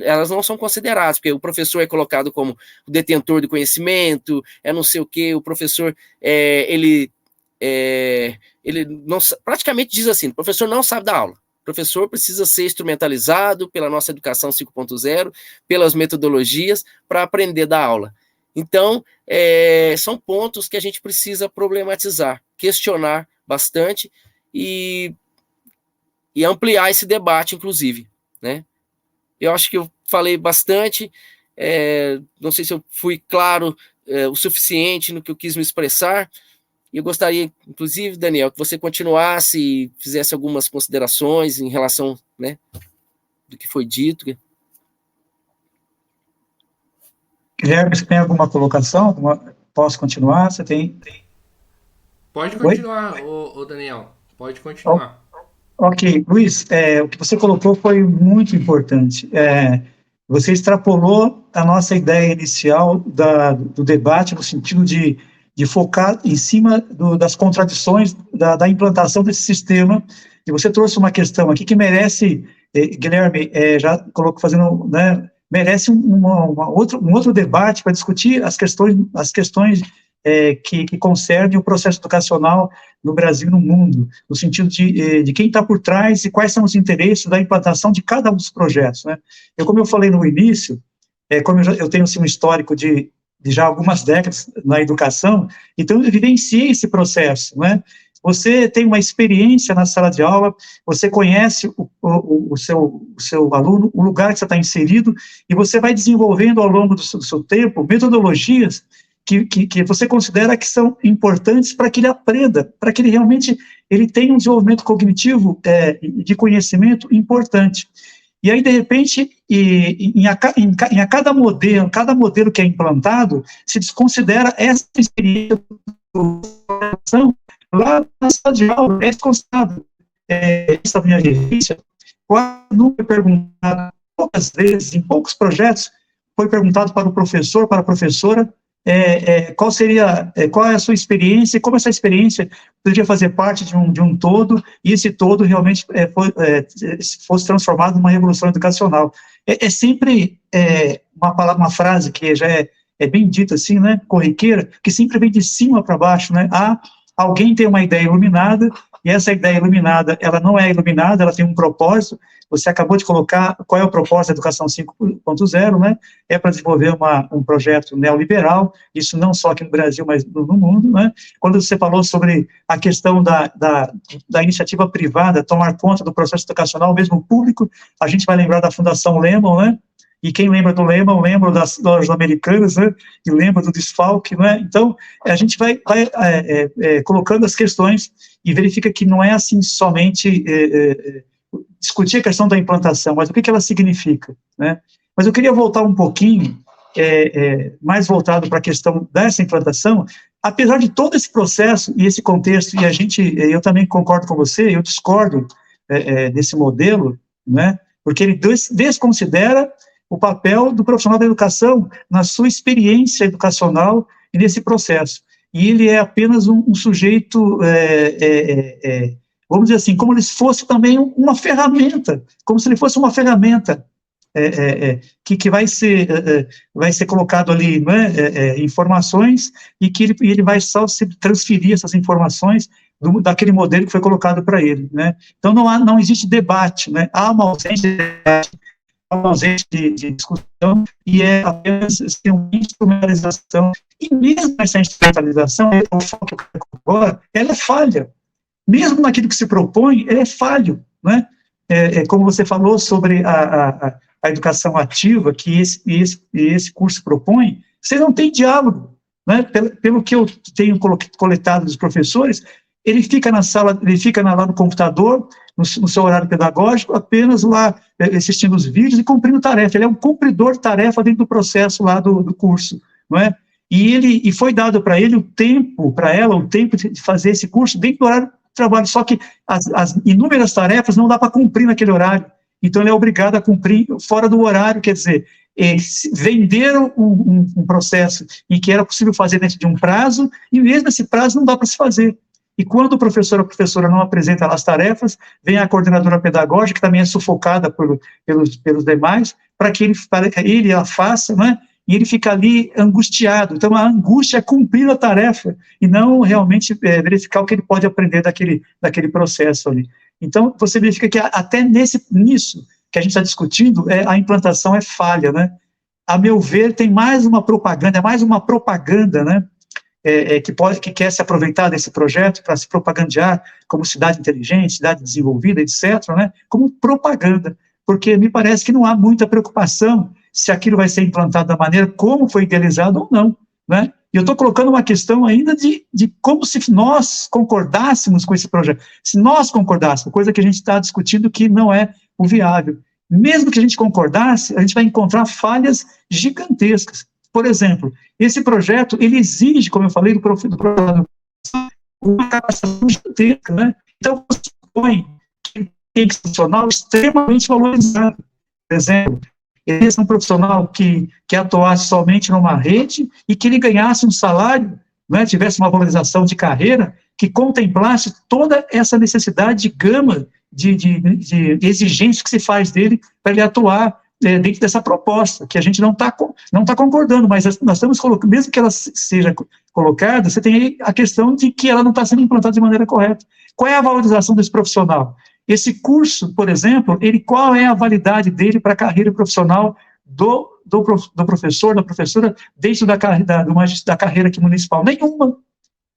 elas não são consideradas, porque o professor é colocado como o detentor do conhecimento, não sei o quê, o professor, ele não, praticamente diz assim, o professor não sabe dar aula, o professor precisa ser instrumentalizado pela nossa educação 5.0, pelas metodologias, para aprender a dar aula. Então, são pontos que a gente precisa problematizar, questionar bastante, e ampliar esse debate, inclusive, né? Eu acho que eu falei bastante, não sei se eu fui claro o suficiente no que eu quis me expressar, e eu gostaria, inclusive, Daniel, que você continuasse e fizesse algumas considerações em relação, né, do que foi dito. Guilherme, você tem alguma colocação? Posso continuar? Você tem... Pode continuar, ô Daniel. Pode continuar. Ok, Luiz, o que você colocou foi muito importante. Você extrapolou a nossa ideia inicial do debate no sentido de focar em cima das contradições da implantação desse sistema, e você trouxe uma questão aqui que merece, Guilherme, já colocou fazendo, né, merece um outro debate para discutir as questões que concernem o processo educacional no Brasil e no mundo, no sentido de quem está por trás e quais são os interesses da implantação de cada um dos projetos, né? Como eu falei no início, como eu tenho assim, um histórico de já algumas décadas na educação, então eu vivenciei esse processo, né? Você tem uma experiência na sala de aula, você conhece o seu aluno, o lugar que você está inserido, e você vai desenvolvendo ao longo do seu tempo metodologias que você considera que são importantes para que ele aprenda, para que ele realmente tenha um desenvolvimento cognitivo de conhecimento importante. E aí, de repente, em cada modelo que é implantado, se desconsidera essa experiência lá na sala de aula, é desconsiderado. Essa minha vivência, quando foi perguntado, poucas vezes, em poucos projetos, foi perguntado para o professor, para a professora, qual é a sua experiência, e como essa experiência poderia fazer parte de um todo, e esse todo realmente fosse transformado numa revolução educacional. Sempre uma frase que já é bem dita assim, né, corriqueira, que sempre vem de cima para baixo, né? Alguém tem uma ideia iluminada, e essa ideia iluminada, ela não é iluminada, ela tem um propósito. Você acabou de colocar qual é o propósito da Educação 5.0, né? É para desenvolver um projeto neoliberal, isso não só aqui no Brasil, mas no mundo, né? Quando você falou sobre a questão da iniciativa privada tomar conta do processo educacional, mesmo público, a gente vai lembrar da Fundação Lehman, né? E quem lembra do Lehman, lembra das lojas americanas, né? E lembra do desfalque, né? Então, a gente vai colocando as questões e verifica que não é assim somente discutir a questão da implantação, mas o que ela significa, né? Mas eu queria voltar um pouquinho, mais voltado para a questão dessa implantação, apesar de todo esse processo e esse contexto, e eu também concordo com você, eu discordo desse modelo, né? Porque ele desconsidera o papel do profissional da educação na sua experiência educacional e nesse processo. E ele é apenas um sujeito, vamos dizer assim, como se fosse também uma ferramenta, como se ele fosse uma ferramenta que vai ser colocado ali, né, informações, e que ele vai só se transferir essas informações daquele modelo que foi colocado para ele, né? Então não existe debate, né? Há uma ausência de debate, de discussão, e é apenas uma instrumentalização, e mesmo essa instrumentalização, o foco que eu quero agora, ela é falha, mesmo naquilo que se propõe, ela é falho, né? Como você falou sobre a educação ativa, que esse curso propõe, você não tem diálogo, né? Pelo que eu tenho coletado dos professores, ele fica na sala, ele fica lá no computador, no seu horário pedagógico, apenas lá assistindo os vídeos e cumprindo tarefa. Ele é um cumpridor de tarefa dentro do processo lá do curso, não é? E foi dado para ele o tempo de fazer esse curso dentro do horário de trabalho, só que as inúmeras tarefas não dá para cumprir naquele horário. Então, ele é obrigado a cumprir fora do horário, quer dizer, venderam um processo em que era possível fazer dentro de um prazo, e mesmo esse prazo não dá para se fazer. E quando o professor ou a professora não apresenta as tarefas, vem a coordenadora pedagógica, que também é sufocada pelos demais, para que ele a faça, né? E ele fica ali angustiado. Então, a angústia é cumprir a tarefa, e não realmente verificar o que ele pode aprender daquele processo ali. Então, você verifica que até nisso que a gente está discutindo, a implantação é falha, né? A meu ver, tem mais uma propaganda, né? Que quer se aproveitar desse projeto para se propagandear como cidade inteligente, cidade desenvolvida, etc., né, como propaganda, porque me parece que não há muita preocupação se aquilo vai ser implantado da maneira como foi idealizado ou não, né? E eu estou colocando uma questão ainda de como se nós concordássemos com esse projeto, se nós concordássemos, coisa que a gente está discutindo que não é o viável. Mesmo que a gente concordasse, a gente vai encontrar falhas gigantescas. Por exemplo, esse projeto, ele exige, como eu falei, do professor, uma capacitação gigantesca, né? Então, você põe tem que ser um profissional extremamente valorizado. Por exemplo, ele é um profissional que atuasse somente numa rede e que ele ganhasse um salário, né, tivesse uma valorização de carreira que contemplasse toda essa necessidade de gama de exigências que se faz dele para ele atuar dentro dessa proposta, que a gente não está concordando, mas nós estamos colocando, mesmo que ela seja colocada, você tem aí a questão de que ela não está sendo implantada de maneira correta. Qual é a valorização desse profissional? Esse curso, por exemplo, qual é a validade dele para a carreira profissional do professor, da professora, dentro da carreira aqui municipal? Nenhuma.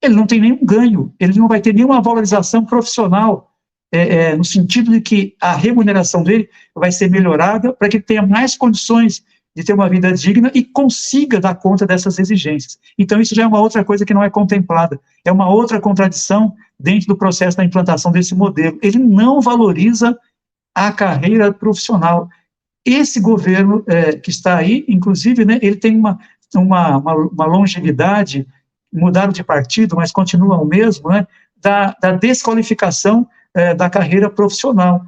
Ele não tem nenhum ganho, ele não vai ter nenhuma valorização profissional, no sentido de que a remuneração dele vai ser melhorada para que ele tenha mais condições de ter uma vida digna e consiga dar conta dessas exigências. Então, isso já é uma outra coisa que não é contemplada, é uma outra contradição dentro do processo da implantação desse modelo. Ele não valoriza a carreira profissional. Esse governo que está aí, inclusive, né, ele tem uma longevidade, mudaram de partido, mas continuam o mesmo, né, da desqualificação da carreira profissional.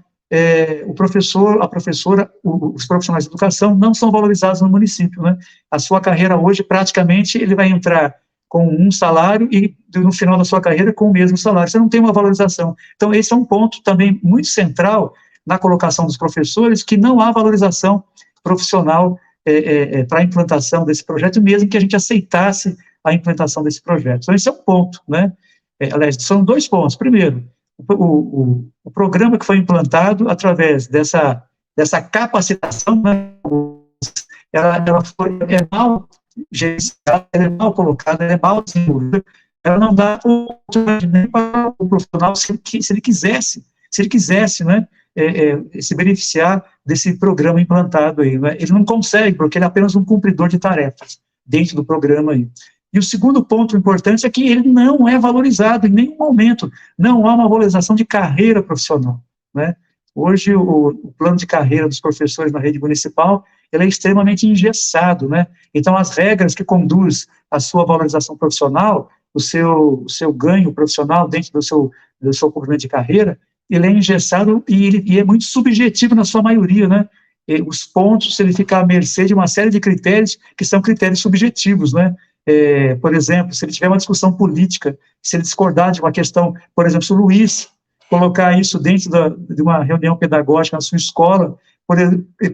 O professor, a professora, os profissionais de educação não são valorizados no município, né? A sua carreira hoje, praticamente, ele vai entrar com um salário e, no final da sua carreira, com o mesmo salário. Você não tem uma valorização. Então, esse é um ponto também muito central na colocação dos professores, que não há valorização profissional para a implantação desse projeto, mesmo que a gente aceitasse a implantação desse projeto. Então, esse é um ponto, né? Aliás, são dois pontos. Primeiro, o programa que foi implantado através dessa capacitação, né, ela é mal gerenciada, ela é mal colocada, ela é mal desenvolvida, ela não dá oportunidade nem para o profissional, se ele quisesse, né, se beneficiar desse programa implantado aí, né? Ele não consegue, porque ele é apenas um cumpridor de tarefas dentro do programa aí. E o segundo ponto importante é que ele não é valorizado em nenhum momento, não há uma valorização de carreira profissional, né? Hoje, o plano de carreira dos professores na rede municipal, ele é extremamente engessado, né? Então, as regras que conduzem a sua valorização profissional, o seu ganho profissional dentro do seu cumprimento de carreira, ele é engessado e é muito subjetivo na sua maioria, né? Os pontos, ele fica à mercê de uma série de critérios que são critérios subjetivos, né? Por exemplo, se ele tiver uma discussão política, se ele discordar de uma questão, por exemplo, se o Luiz colocar isso dentro de uma reunião pedagógica na sua escola,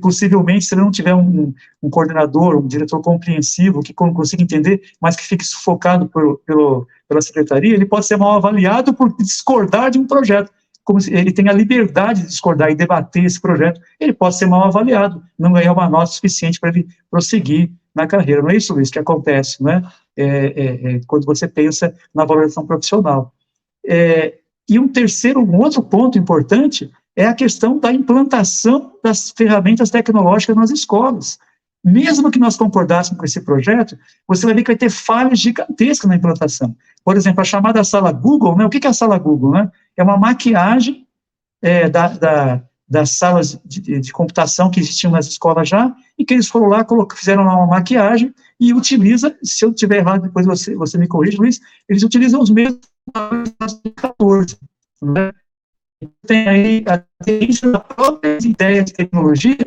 possivelmente, se ele não tiver um coordenador, um diretor compreensivo, que consiga entender, mas que fique sufocado pela secretaria, ele pode ser mal avaliado por discordar de um projeto. Como se ele tem a liberdade de discordar e debater esse projeto, ele pode ser mal avaliado, não ganhar uma nota suficiente para ele prosseguir na carreira. Não é isso, Luiz, que acontece, né? Quando você pensa na valorização profissional. E um outro ponto importante é a questão da implantação das ferramentas tecnológicas nas escolas. Mesmo que nós concordássemos com esse projeto, você vai ver que vai ter falhas gigantescas na implantação. Por exemplo, a chamada sala Google, né? O que é a sala Google, né? É uma maquiagem das salas de computação que existiam nas escolas já, e que eles foram lá, fizeram lá uma maquiagem e utiliza, se eu estiver errado, depois você me corrige, Luiz, eles utilizam os mesmos de 14, né? Tem aí a tendência da própria ideia de tecnologia,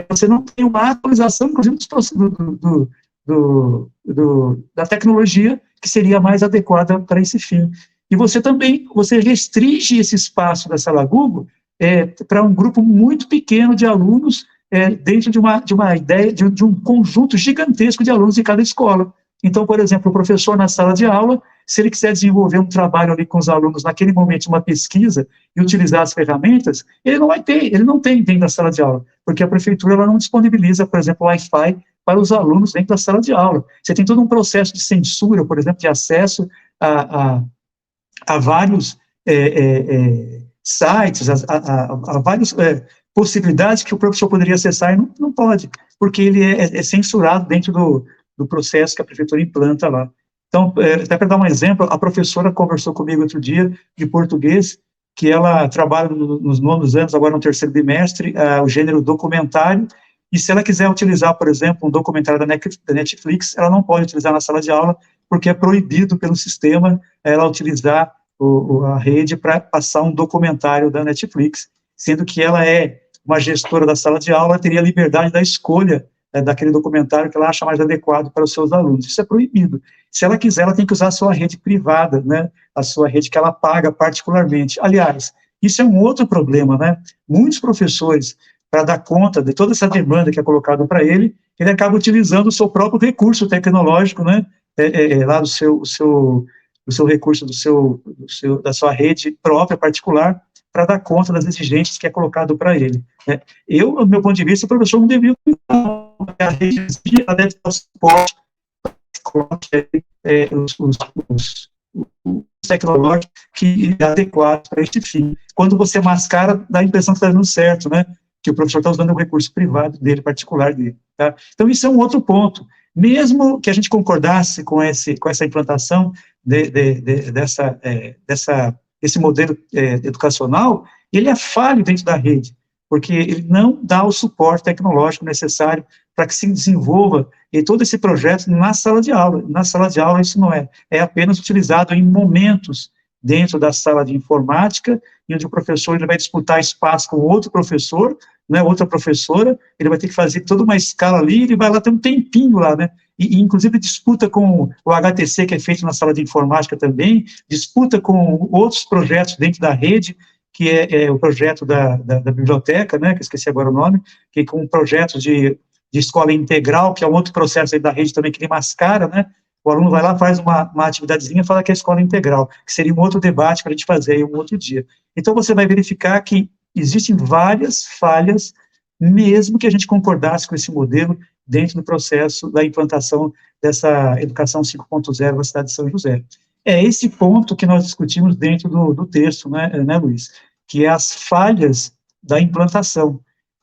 você não tem uma atualização, inclusive, da tecnologia que seria mais adequada para esse fim. E você restringe esse espaço da sala Google para um grupo muito pequeno de alunos dentro de uma ideia, de um conjunto gigantesco de alunos de cada escola. Então, por exemplo, o professor na sala de aula, se ele quiser desenvolver um trabalho ali com os alunos, naquele momento, uma pesquisa, e utilizar as ferramentas, ele não tem dentro da sala de aula, porque a prefeitura ela não disponibiliza, por exemplo, Wi-Fi para os alunos dentro da sala de aula. Você tem todo um processo de censura, por exemplo, de acesso a vários sites, a várias possibilidades que o professor poderia acessar e não pode, porque ele é censurado dentro do processo que a prefeitura implanta lá. Então, até para dar um exemplo, a professora conversou comigo outro dia, de português, que ela trabalha nos nonos anos, agora no terceiro bimestre, o gênero documentário, e se ela quiser utilizar, por exemplo, um documentário da Netflix, ela não pode utilizar na sala de aula, porque é proibido pelo sistema ela utilizar a rede para passar um documentário da Netflix, sendo que ela é uma gestora da sala de aula, teria liberdade da escolha daquele documentário que ela acha mais adequado para os seus alunos. Isso é proibido. Se ela quiser, ela tem que usar a sua rede privada, né, a sua rede que ela paga particularmente. Aliás, isso é um outro problema, né? Muitos professores, para dar conta de toda essa demanda que é colocada para ele acaba utilizando o seu próprio recurso tecnológico, né, lá do seu recurso, da sua rede própria, particular, para dar conta das exigências que é colocado para ele, né? Eu, do meu ponto de vista, o professor não deveria a rede ela deve dar suporte os tecnológicos que é adequado para este fim. Quando você mascara, dá a impressão que está dando certo, né? Que o professor está usando o recurso privado dele, particular dele. Tá? Então, isso é um outro ponto. Mesmo que a gente concordasse com essa implantação desse modelo educacional, ele é falho dentro da rede, porque ele não dá o suporte tecnológico necessário para que se desenvolva todo esse projeto na sala de aula. Na sala de aula, isso não é apenas utilizado em momentos dentro da sala de informática, onde o professor ele vai disputar espaço com outro professor, né, outra professora, ele vai ter que fazer toda uma escala ali, ele vai lá ter um tempinho lá, né, e inclusive disputa com o HTC, que é feito na sala de informática também, disputa com outros projetos dentro da rede, que é o projeto da biblioteca, né, que eu esqueci agora o nome, que é com um projeto de escola integral, que é um outro processo aí da rede também, que ele mascara, né, o aluno vai lá, faz uma atividadezinha e fala que é escola integral, que seria um outro debate para a gente fazer aí um outro dia. Então, você vai verificar que existem várias falhas, mesmo que a gente concordasse com esse modelo dentro do processo da implantação dessa educação 5.0 na cidade de São José. É esse ponto que nós discutimos dentro do texto, né, Luiz? Que é as falhas da implantação.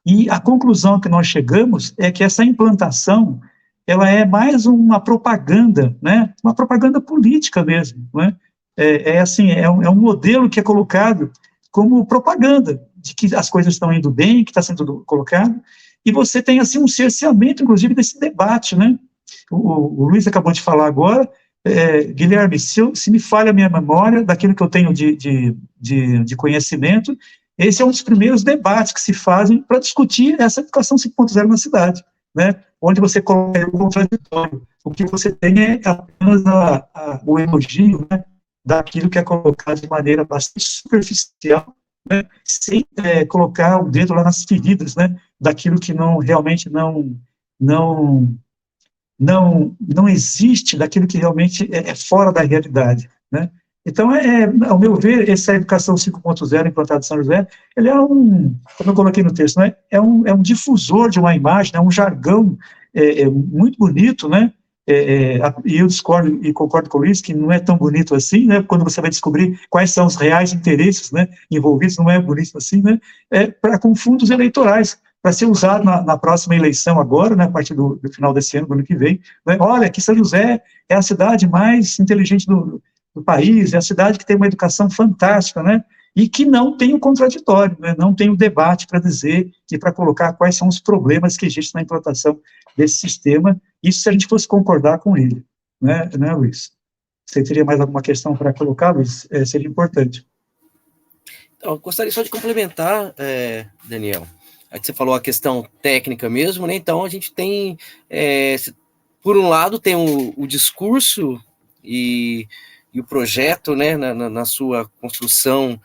E a conclusão que nós chegamos é que essa implantação ela é mais uma propaganda, né? Uma propaganda política mesmo, né? É um modelo que é colocado como propaganda de que as coisas estão indo bem, que está sendo colocado, e você tem, assim, um cerceamento, inclusive, desse debate, né? O Luiz acabou de falar agora, Guilherme, se me falha a minha memória, daquilo que eu tenho de conhecimento, esse é um dos primeiros debates que se fazem para discutir essa educação 5.0 na cidade, né? Onde você coloca o contraditório. O que você tem é apenas o elogio, né, daquilo que é colocado de maneira bastante superficial, né, sem colocar o dedo lá nas feridas, né, daquilo que realmente não existe, daquilo que realmente é fora da realidade, né. Então, ao meu ver, essa educação 5.0 implantada em São José, ele como eu coloquei no texto, né, é um difusor de uma imagem, é um jargão muito bonito, né, e eu discordo e concordo com isso, que não é tão bonito assim, né, quando você vai descobrir quais são os reais interesses, né, envolvidos, não é bonito assim, né, com fundos eleitorais, para ser usado na próxima eleição agora, né, a partir do final desse ano, do ano que vem, né, olha, aqui São José é a cidade mais inteligente do país, é a cidade que tem uma educação fantástica, né, e que não tem o contraditório, né, não tem o debate para dizer e para colocar quais são os problemas que existem na implantação desse sistema, isso se a gente fosse concordar com ele, né, Luiz? Você teria mais alguma questão para colocar, Luiz? Seria importante. Então, eu gostaria só de complementar, Daniel, aqui você falou a questão técnica mesmo, né, então a gente tem, por um lado, tem o discurso e o projeto, né, na sua construção,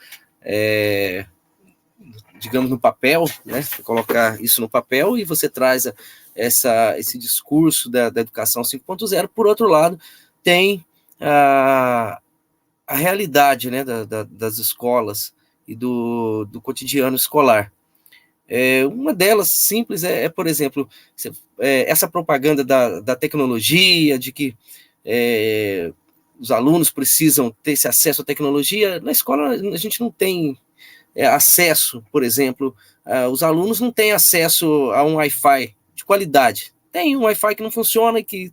digamos, no papel, né, colocar isso no papel, e você traz esse discurso da educação 5.0. Por outro lado, tem a realidade, né, das escolas e do cotidiano escolar. Uma delas, simples, por exemplo, essa propaganda da tecnologia, de que os alunos precisam ter esse acesso à tecnologia. Na escola, a gente não tem acesso, por exemplo, os alunos não têm acesso a um Wi-Fi de qualidade. Tem um Wi-Fi que não funciona e que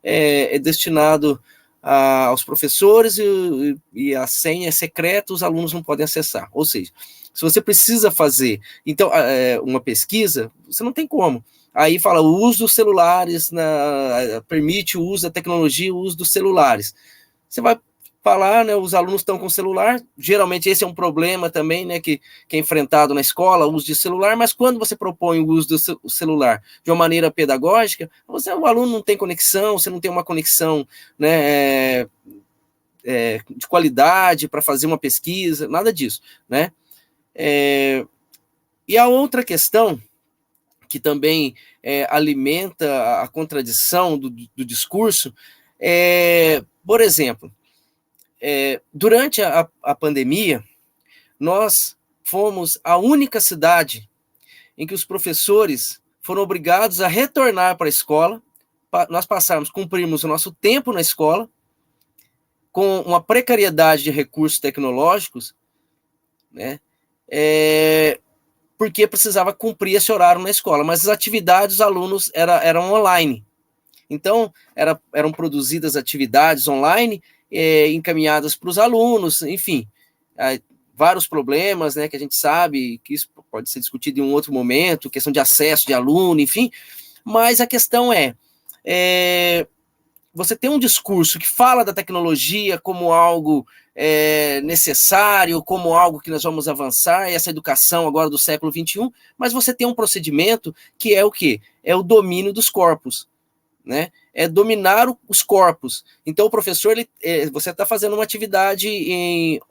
é destinado aos professores e a senha é secreta, os alunos não podem acessar. Ou seja, se você precisa fazer então uma pesquisa, você não tem como. Aí fala o uso dos celulares, permite o uso da tecnologia, o uso dos celulares. Você vai falar, né, os alunos estão com celular, geralmente esse é um problema também, né, que é enfrentado na escola, o uso de celular, mas quando você propõe o uso do celular de uma maneira pedagógica, o aluno não tem conexão, você não tem uma conexão, né, de qualidade para fazer uma pesquisa, nada disso, né? E a outra questão que também alimenta a contradição do discurso por exemplo, durante a pandemia, nós fomos a única cidade em que os professores foram obrigados a retornar para a escola, nós cumprimos o nosso tempo na escola, com uma precariedade de recursos tecnológicos, né, porque precisava cumprir esse horário na escola, mas as atividades dos alunos eram online. Então, eram produzidas atividades online, encaminhadas para os alunos, enfim, vários problemas, né, que a gente sabe que isso pode ser discutido em um outro momento, questão de acesso de aluno, enfim, mas a questão você tem um discurso que fala da tecnologia como algo necessário, como algo que nós vamos avançar, essa educação agora do século XXI, mas você tem um procedimento que é o quê? É o domínio dos corpos, né? É dominar os corpos. Então, o professor, você está fazendo uma atividade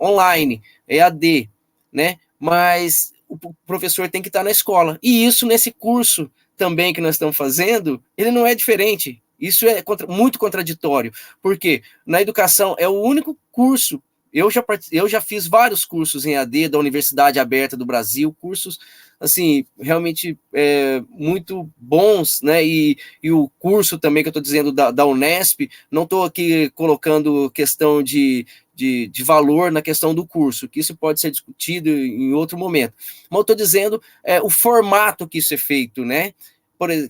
online, EAD, né? Mas o professor tem que estar na escola. E isso, nesse curso também que nós estamos fazendo, ele não é diferente. Isso é muito contraditório, porque na educação é o único curso. Eu já fiz vários cursos em EAD da Universidade Aberta do Brasil, cursos assim, realmente muito bons, né? E o curso também que eu estou dizendo da Unesp, não estou aqui colocando questão de valor na questão do curso, que isso pode ser discutido em outro momento. Mas eu estou dizendo o formato que isso é feito, né?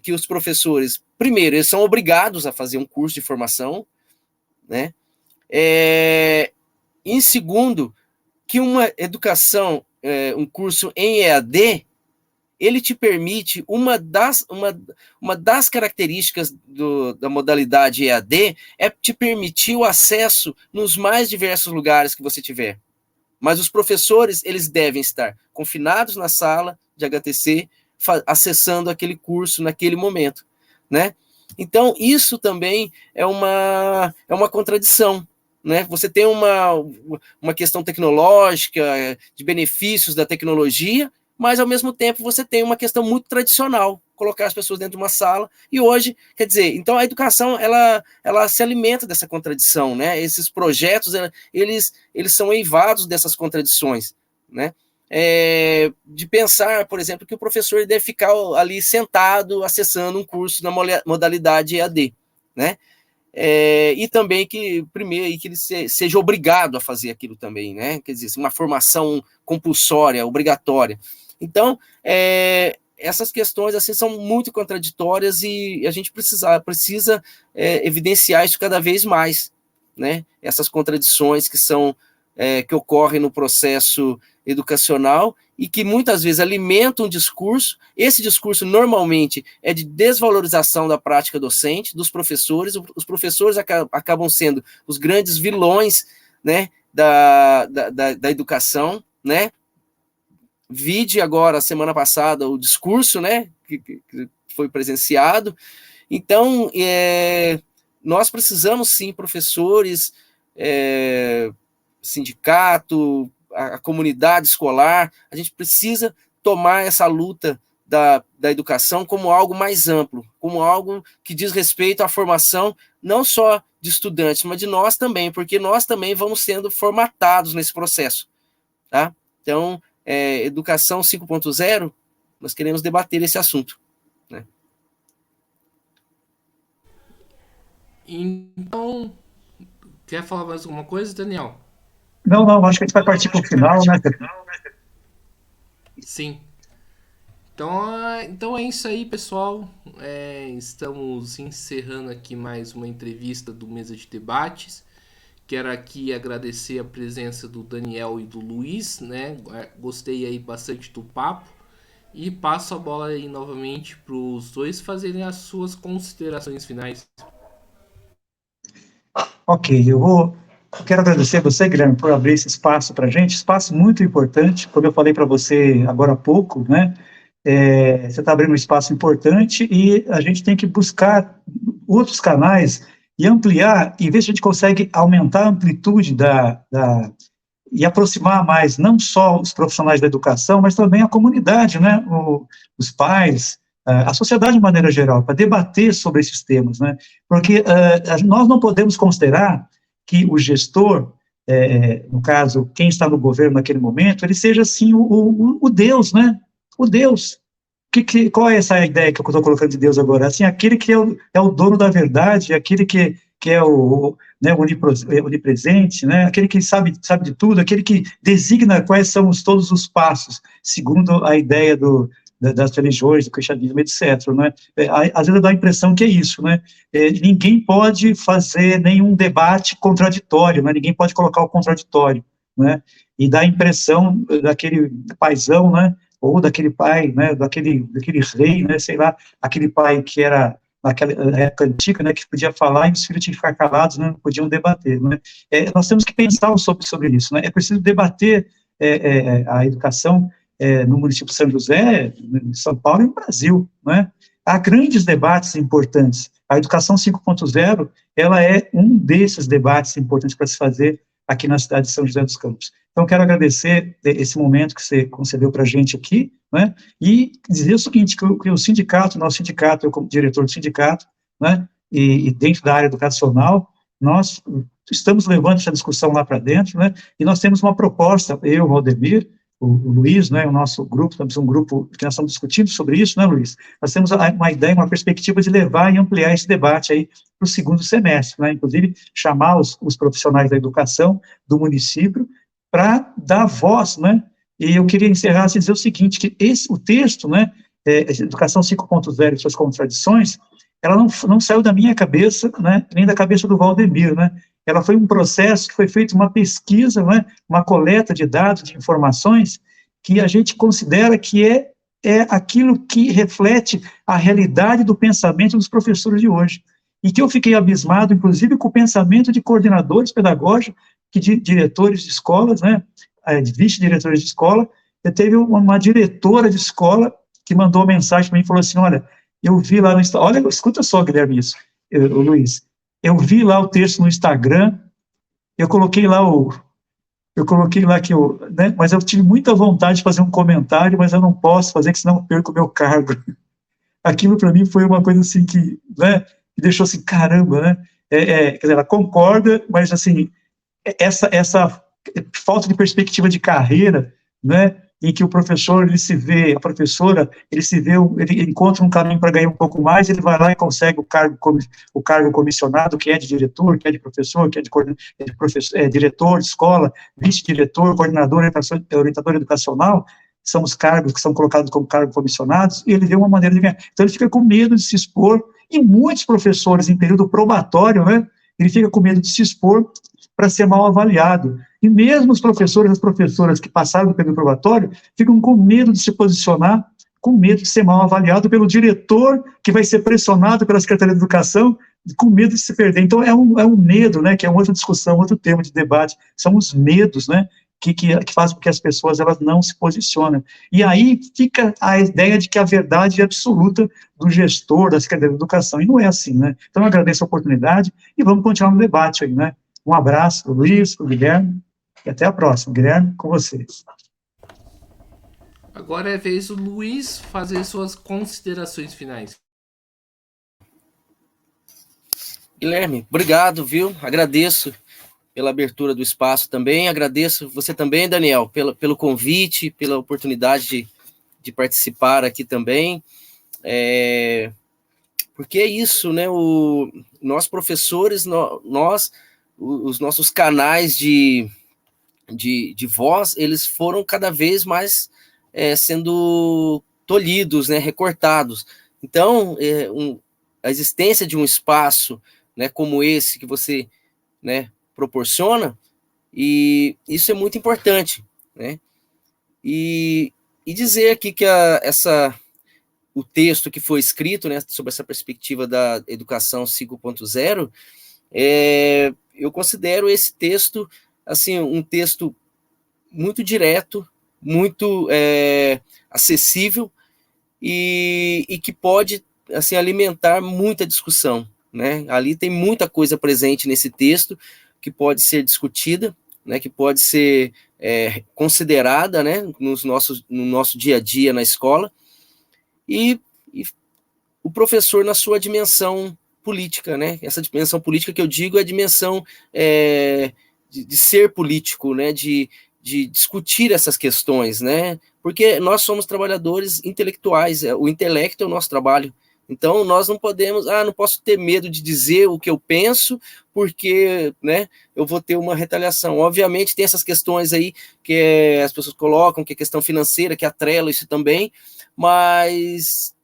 Que os professores, primeiro, eles são obrigados a fazer um curso de formação, né? Em segundo, que uma educação, um curso em EAD, ele te permite, uma das características da modalidade EAD é te permitir o acesso nos mais diversos lugares que você tiver. Mas os professores, eles devem estar confinados na sala de HTC, acessando aquele curso naquele momento, né? Então, isso também é uma contradição, né? Você tem uma questão tecnológica, de benefícios da tecnologia, mas, ao mesmo tempo, você tem uma questão muito tradicional, colocar as pessoas dentro de uma sala, e hoje, quer dizer, então a educação, ela se alimenta dessa contradição, né? Esses projetos, eles são eivados dessas contradições, né? De pensar, por exemplo, que o professor deve ficar ali sentado, acessando um curso na modalidade EAD, né? E também que ele seja obrigado a fazer aquilo também, né? Quer dizer, uma formação compulsória, obrigatória. Então, essas questões assim são muito contraditórias e a gente precisa evidenciar isso cada vez mais, né? Essas contradições que ocorrem no processo educacional e que muitas vezes alimentam um discurso. Esse discurso normalmente é de desvalorização da prática docente, dos professores. Os professores acabam sendo os grandes vilões, né, da educação, né? Vide agora, semana passada, o discurso, né, que foi presenciado. Então, nós precisamos, sim, professores, sindicato, a comunidade escolar, a gente precisa tomar essa luta da educação como algo mais amplo, como algo que diz respeito à formação não só de estudantes, mas de nós também, porque nós também vamos sendo formatados nesse processo, tá? Então, educação 5.0, nós queremos debater esse assunto, né? Então, quer falar mais alguma coisa, Daniel? Não, acho que a gente vai partir para o final, né? Sim. Então é isso aí, pessoal. Estamos encerrando aqui mais uma entrevista do Mesa de Debates. Quero aqui agradecer a presença do Daniel e do Luiz, né? Gostei aí bastante do papo. E passo a bola aí novamente para os dois fazerem as suas considerações finais. Ok, eu vou Eu quero agradecer a você, Guilherme, por abrir esse espaço para a gente, espaço muito importante, como eu falei para você agora há pouco, né? Você está abrindo um espaço importante e a gente tem que buscar outros canais e ampliar, e ver se a gente consegue aumentar a amplitude e aproximar mais, não só os profissionais da educação, mas também a comunidade, né? Os pais, a sociedade de maneira geral, para debater sobre esses temas, né? Porque nós não podemos considerar que o gestor, no caso, quem está no governo naquele momento, ele seja, assim, o Deus, né? O Deus. Qual é essa ideia que eu estou colocando de Deus agora? Assim, aquele que é o dono da verdade, aquele que é né, onipresente, né? Aquele que sabe de tudo, aquele que designa quais são todos os passos, segundo a ideia das religiões, do cristianismo, etc. Né? Às vezes dá a impressão que é isso, né? Ninguém pode fazer nenhum debate contraditório, né? Ninguém pode colocar o contraditório, né? E dá a impressão daquele paizão, né? Ou daquele pai, né? Daquele rei, né? Sei lá, aquele pai que era naquela época antiga, né, que podia falar e os filhos tinham que ficar calados, né, não podiam debater, né. Nós temos que pensar sobre isso, né, é preciso debater a educação no município de São José, em São Paulo e no Brasil, né. Há grandes debates importantes. A educação 5.0, ela é um desses debates importantes para se fazer aqui na cidade de São José dos Campos. Então, quero agradecer esse momento que você concedeu para a gente aqui, né, e dizer o seguinte, que o sindicato, nosso sindicato, eu como diretor do sindicato, né, e dentro da área educacional, nós estamos levando essa discussão lá para dentro, né, e nós temos uma proposta, eu, o Valdemir, o Luiz, né, o nosso grupo, temos um grupo que nós estamos discutindo sobre isso, né, Luiz? Nós temos uma ideia, uma perspectiva de levar e ampliar esse debate aí para o segundo semestre, né, inclusive chamar os profissionais da educação do município para dar voz, né, e eu queria encerrar e dizer o seguinte, que o texto, né, Educação 5.0 e suas contradições, ela não saiu da minha cabeça, né, nem da cabeça do Valdemir, né, ela foi um processo que foi feito uma pesquisa, né, uma coleta de dados, de informações, que a gente considera que é aquilo que reflete a realidade do pensamento dos professores de hoje. E que eu fiquei abismado, inclusive, com o pensamento de coordenadores pedagógicos, de diretores de escolas, né, de vice-diretores de escola. Teve uma diretora de escola que mandou uma mensagem para mim e falou assim, olha, eu vi lá no Instagram, olha, escuta só, Guilherme, isso, Luiz, eu vi lá o texto no Instagram, eu coloquei lá que né, mas eu tive muita vontade de fazer um comentário, mas eu não posso fazer, que senão eu perco o meu cargo. Aquilo para mim foi uma coisa assim que, né, me deixou assim, caramba, né, quer dizer, ela concorda, mas assim, essa falta de perspectiva de carreira, né, em que o professor, ele se vê, a professora, ele encontra um caminho para ganhar um pouco mais, ele vai lá e consegue o cargo comissionado, que é de diretor, que é de professor, que é de professor, diretor de escola, vice-diretor, coordenador, orientador educacional, são os cargos que são colocados como cargos comissionados, e ele vê uma maneira de ganhar. Então, ele fica com medo de se expor, e muitos professores, em período probatório, né, ele fica com medo de se expor para ser mal avaliado. E mesmo os professores e as professoras que passaram no período probatório ficam com medo de se posicionar, com medo de ser mal avaliado pelo diretor, que vai ser pressionado pela Secretaria de Educação, com medo de se perder. Então, é um medo, né, que é uma outra discussão, outro tema de debate, são os medos, né, que fazem com que as pessoas elas não se posicionem. E aí fica a ideia de que a verdade é absoluta do gestor, da Secretaria de Educação, e não é assim, né? Então, eu agradeço a oportunidade e vamos continuar no debate aí, né? Um abraço para o Luiz, para o Guilherme, e até a próxima. Guilherme, com vocês. Agora é a vez do Luiz fazer suas considerações finais. Guilherme, obrigado, viu? Agradeço pela abertura do espaço também, agradeço você também, Daniel, pelo convite, pela oportunidade de participar aqui também, porque é isso, né, nós professores, os nossos canais de voz, eles foram cada vez mais sendo tolhidos, né, recortados. Então, a existência de um espaço, né, como esse que você, né, proporciona, e isso é muito importante, né? E dizer aqui que o texto que foi escrito, né, sobre essa perspectiva da educação 5.0, eu considero esse texto assim um texto muito direto, muito acessível e que pode assim alimentar muita discussão, né? Ali tem muita coisa presente nesse texto que pode ser discutida, né? Que pode ser considerada, né? No nosso dia a dia na escola e o professor na sua dimensão política, né? Essa dimensão política que eu digo é a dimensão de ser político, né? De discutir essas questões, né? Porque nós somos trabalhadores intelectuais, o intelecto é o nosso trabalho. Então, nós não podemos, não posso ter medo de dizer o que eu penso, porque, né, eu vou ter uma retaliação. Obviamente, tem essas questões aí que as pessoas colocam, que é questão financeira, que atrela isso também, mas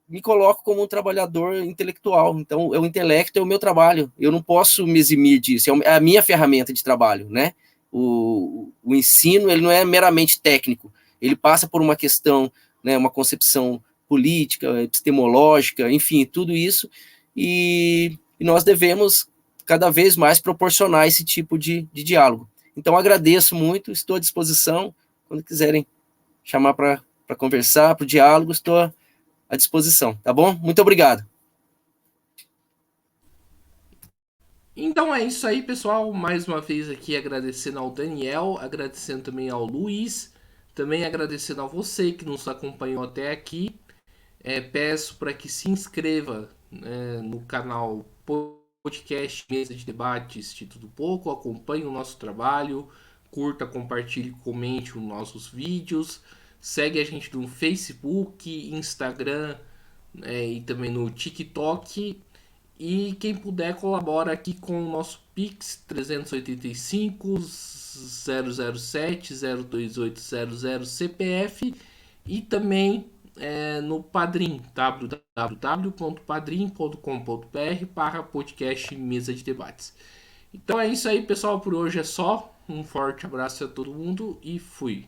me coloco como um trabalhador intelectual. Então, o intelecto é o meu trabalho. Eu não posso me eximir disso. É a minha ferramenta de trabalho, né? O ensino, ele não é meramente técnico. Ele passa por uma questão, né, uma concepção política, epistemológica, enfim, tudo isso. E nós devemos cada vez mais proporcionar esse tipo de diálogo. Então, agradeço muito, estou à disposição. Quando quiserem chamar para conversar, para o diálogo, estou à disposição, tá bom? Muito obrigado. Então é isso aí, pessoal. Mais uma vez aqui agradecendo ao Daniel, agradecendo também ao Luiz, também agradecendo a você que nos acompanhou até aqui. Peço para que se inscreva, no canal Podcast Mesa de Debate Instituto Pouco, acompanhe o nosso trabalho, curta, compartilhe, comente os nossos vídeos, segue a gente no Facebook, Instagram, e também no TikTok. E quem puder colabora aqui com o nosso Pix 385 007 02800 CPF e também no Padrim, www.padrim.com.br/podcast Mesa de Debates. Então é isso aí, pessoal, por hoje é só. Um forte abraço a todo mundo e fui.